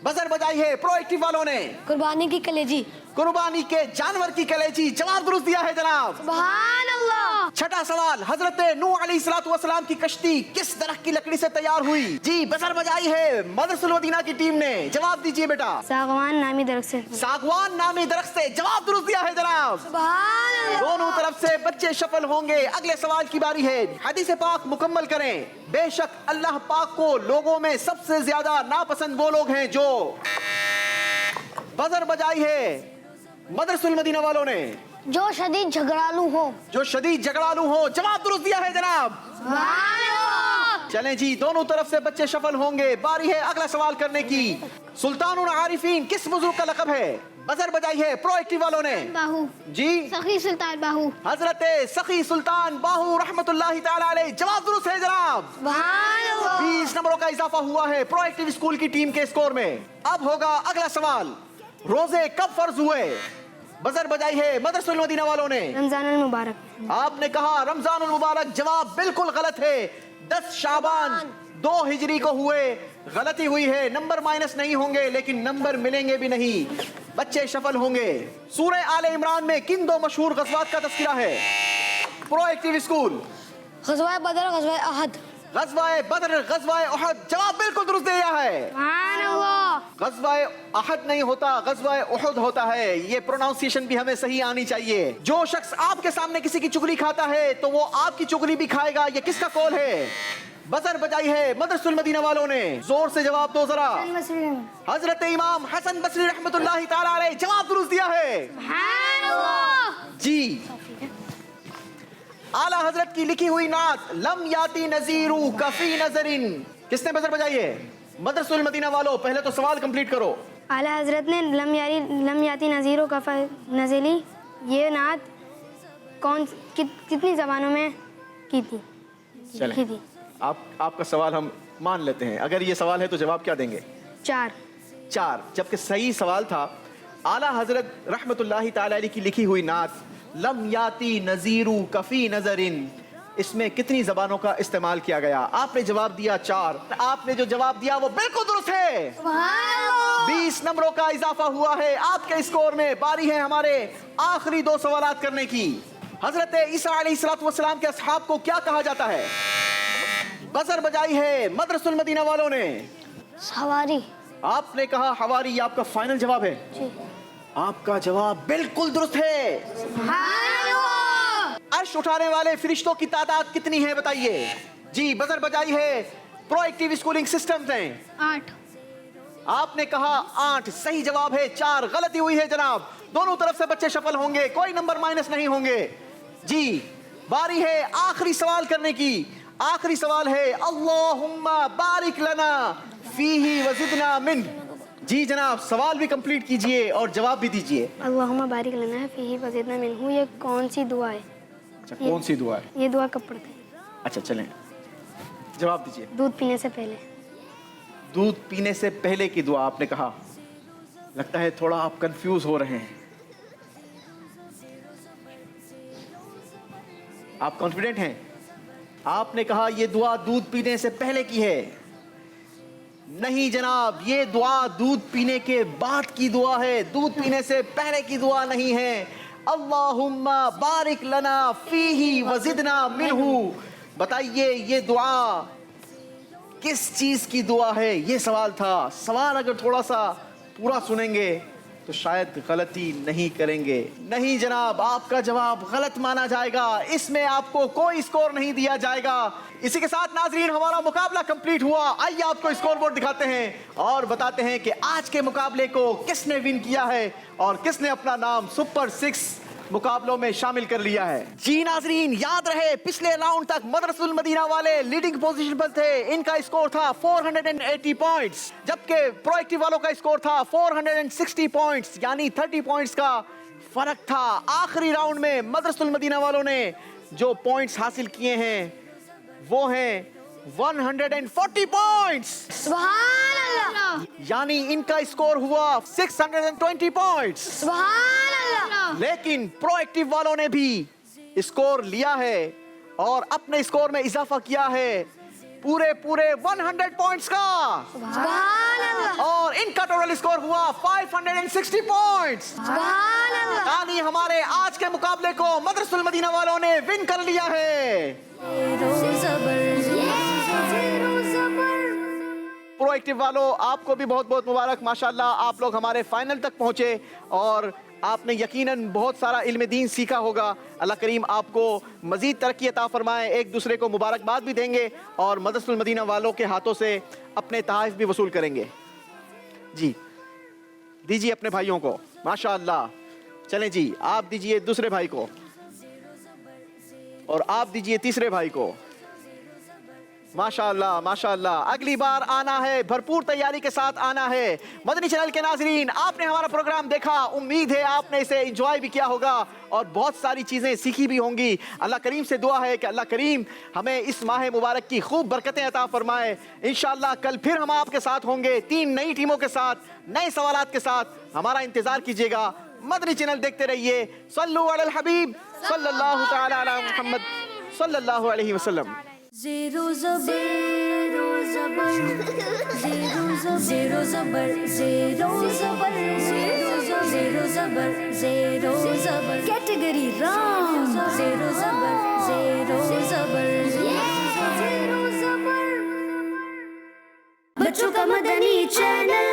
बजर बजाई है प्रोएक्टिव वालों ने। कुर्बानी की कलेजी। कुर्बानी के जानवर की कलेजी, जवाब दुरुस्त दिया है जनाब। सुभान अल्लाह। छठा सवाल, हजरत नूह अलैहिस्सलाम की कश्ती किस दरख्त की लकड़ी से तैयार हुई? जी बजर बजाई है मदरसुल मदीना की टीम ने। जवाब दीजिए बेटा। सागवान नामी दरख्त से। सागवान नामी दरख्त से, जवाब दुरुस्त दिया है जनाब। सुभान अल्लाह। दोनों तरफ से बच्चे सफल होंगे। अगले सवाल की बारी है। हदीस पाक मुकम्मल करें। बेशक अल्लाह पाक को लोगों में सबसे ज्यादा नापसंद वो लोग हैं जो, बजर बजाई है मदरसुल मदीना वालों ने। जो शदीद झगड़ालू हो। जो शदीद झगड़ालू हो, जवाब दुरुस्त दिया है जनाब। चलें जी, दोनों तरफ से बच्चे सफल होंगे। बारी है अगला सवाल करने की। सुल्तानुल आरिफीन किस बुजुर्ग का लक़ब है? बजर बजाई है प्रोएक्टिव वालों ने। बाहू। जी सखी सुल्तान बाहू। हजरत सखी सुल्तान बाहू रहमतुल्लाहि ताला अलैह, जवाब दुरुस्त है जनाब। सुभान अल्लाह। 20 नंबरों का इजाफा हुआ है प्रोएक्टिव स्कूल की टीम के स्कोर में। अब होगा अगला सवाल। रोजे कब फर्ज हुए? बजर बजाई है मदरसुल मदीना वालों ने। रमजान मुबारक। आपने कहा रमजानुल मुबारक, जवाब बिल्कुल गलत है। 10 शाबान 2 हिजरी को हुए। गलती हुई है। नंबर माइनस नहीं होंगे लेकिन नंबर मिलेंगे भी नहीं। बच्चे सफल होंगे। सूरह आले इमरान में किन 2 मशहूर गज़वात का तज़किरा है? Proactive school. ग़ज़वा बदर, ग़ज़वा अहद। ग़ज़वा बदर, ग़ज़वा उहद, जवाब बिल्कुल दुरुस्त दिया है। ग़ज़वा अहद नहीं होता, ग़ज़वा उहद होता है। ये प्रोनाउंसिएशन भी हमें सही आनी चाहिए। जो शख्स आपके सामने किसी की चुगली खाता है तो वो आपकी चुगली भी खाएगा। ये किसका कौल है? बजर बजाई है मदरसुल मदीना वालों ने। जोर से जवाब दो जरा। हजरत इमाम हसन बसरी रहमतुल्लाहि ताला अलैह, जवाब दुरुस्त दिया है। जी आला हजरत की लिखी हुई नात लम याती नजीरू कफी नजरिन, किसने बजर बजाई है? मदरसुल मदीना वालों। पहले तो सवाल कंप्लीट करो। आला हजरत ने लम याती नज़ीरो कफ़ा नज़ली, ये नात कितनी ज़बानों में की थी? चलें, आपका सवाल हम मान लेते हैं। अगर ये सवाल है तो जवाब क्या देंगे? 4। जबकि सही सवाल था आला हजरत रहमतुल्लाहि ताला अलैह की लिखी हुई नात लम याती नजीरू कफी नजरिन, इसमें कितनी जबानों का इस्तेमाल किया गया? आपने जवाब दिया 4। आपने जो जवाब दिया वो बिल्कुल दुरुस्त है। 20 नंबरों का इजाफा हुआ है आपके स्कोर में। बारी है हमारे आखिरी 2 सवालात करने की। हजरत ईसा अलैहिस्सलाम के असहाब को क्या कहा जाता है? बजर बजाई है मदरसुल मदीना वालों ने। हवारी। आपने कहा हवारी, आपका फाइनल जवाब है? जी। आपका जवाब बिल्कुल दुरुस्त है। अर्श उठाने वाले फरिश्तों की तादाद कितनी है बताइए? जी बजर बजाई है प्रोएक्टिव स्कूलिंग सिस्टम्स हैं। 8। आपने कहा 8, सही जवाब है 4। गलती हुई है जनाब। दोनों तरफ से बच्चे सफल होंगे, कोई नंबर माइनस नहीं होंगे। जी बारी है आखिरी सवाल करने की। आखिरी सवाल है अल्लाहुम्मा बारिक लना फीही वज़िदना मिन। जी जनाब, सवाल भी कंप्लीट कीजिए और जवाब भी दीजिए। अल्लाहुम्मा बारिक लना फीही वज़िदना मिन्हु, ये कौन सी दुआ है? अच्छा, कौन सी दुआ है? ये दुआ कब पढ़ते हैं? अच्छा चलें, जवाब दीजिए। दूध पीने से पहले। दूध पीने से पहले की दुआ आपने कहा। लगता है थोड़ा आप कंफ्यूज हो रहे हैं। आप कॉन्फिडेंट हैं? आपने कहा ये दुआ दूध पीने से पहले की है। नहीं जनाब, ये दुआ दूध पीने के बाद की दुआ है, दूध पीने से पहले की दुआ नहीं है। अल्लाहुम्मा बारिक लना फीही वज़िदना मिनहू। बताइए ये दुआ किस चीज की दुआ है? ये सवाल था। सवाल अगर थोड़ा सा पूरा सुनेंगे तो शायद गलती नहीं करेंगे। नहीं जनाब, आपका जवाब गलत माना जाएगा। इसमें आपको कोई स्कोर नहीं दिया जाएगा। इसी के साथ नाजरीन हमारा मुकाबला कंप्लीट हुआ। आइए आपको स्कोर बोर्ड दिखाते हैं और बताते हैं कि आज के मुकाबले को किसने विन किया है और किसने अपना नाम सुपर 6 मुकाबलों में शामिल कर लिया है। जी नाजरीन, याद रहे पिछले राउंड तक मदरसुल मदीना वाले लीडिंग पोजीशन पर थे। इनका स्कोर था 480 पॉइंट्स, जबकि प्रोएक्टिव वालों का स्कोर था 460 पॉइंट्स, यानी 30 पॉइंट्स का फर्क था। आखिरी राउंड में मदरसुल मदीना वालों ने जो पॉइंट्स हासिल किए हैं वो हैं 140 पॉइंट्स। सुभान अल्लाह, यानी इनका स्कोर हुआ 620 पॉइंट्स। सुभान अल्लाह। लेकिन प्रोएक्टिव वालों ने भी स्कोर लिया है और अपने स्कोर में इजाफा किया है पूरे 100 पॉइंट्स का। सुभान अल्लाह, और इनका टोटल स्कोर हुआ 560 पॉइंट्स। सुभान अल्लाह। यानी हमारे आज के मुकाबले को मदरसुल मदीना वालों ने विन कर लिया है। प्रोएक्टिव वालों, आपको भी बहुत बहुत मुबारक। माशाल्लाह, आप लोग हमारे फाइनल तक पहुंचे और आपने यकीनन बहुत सारा इल्म दीन सीखा होगा। अल्लाह करीम आपको मजीद तरक्की अता फरमाए। एक दूसरे को मुबारकबाद भी देंगे और मदरसुल मदीना वालों के हाथों से अपने तोहफ़े भी वसूल करेंगे। जी दीजिए अपने भाइयों को। माशाल्लाह, चलें जी, आप दीजिए दूसरे भाई को और आप दीजिए तीसरे भाई को। माशाअल्लाह माशाअल्लाह। अगली बार आना है, भरपूर तैयारी के साथ आना है। मदनी चैनल के नाजरीन, आपने हमारा प्रोग्राम देखा, उम्मीद है आपने इसे एंजॉय भी किया होगा और बहुत सारी चीज़ें सीखी भी होंगी। अल्लाह करीम से दुआ है कि अल्लाह करीम हमें इस माह मुबारक की खूब बरकतें अता फरमाए। इंशाअल्लाह कल फिर हम आपके साथ होंगे 3 नई टीमों के साथ, नए सवालात के साथ। हमारा इंतज़ार कीजिएगा। मदनी चैनल देखते रहिए। सल्लु अलल हबीब सल्लल्लाहु तआला अला मुहम्मद सल्लल्लाहु अलैहि वसल्लम। ज़ेरो ज़बर ज़ेरो ज़बर ज़ेरो ज़बर ज़ेरो ज़बर ज़ेरो ज़बर कैटेगरी रॉन्ग। ज़ेरो ज़बर ज़ेरो ज़बर ज़ेरो ज़बर। बच्चों का मदनी चैनल।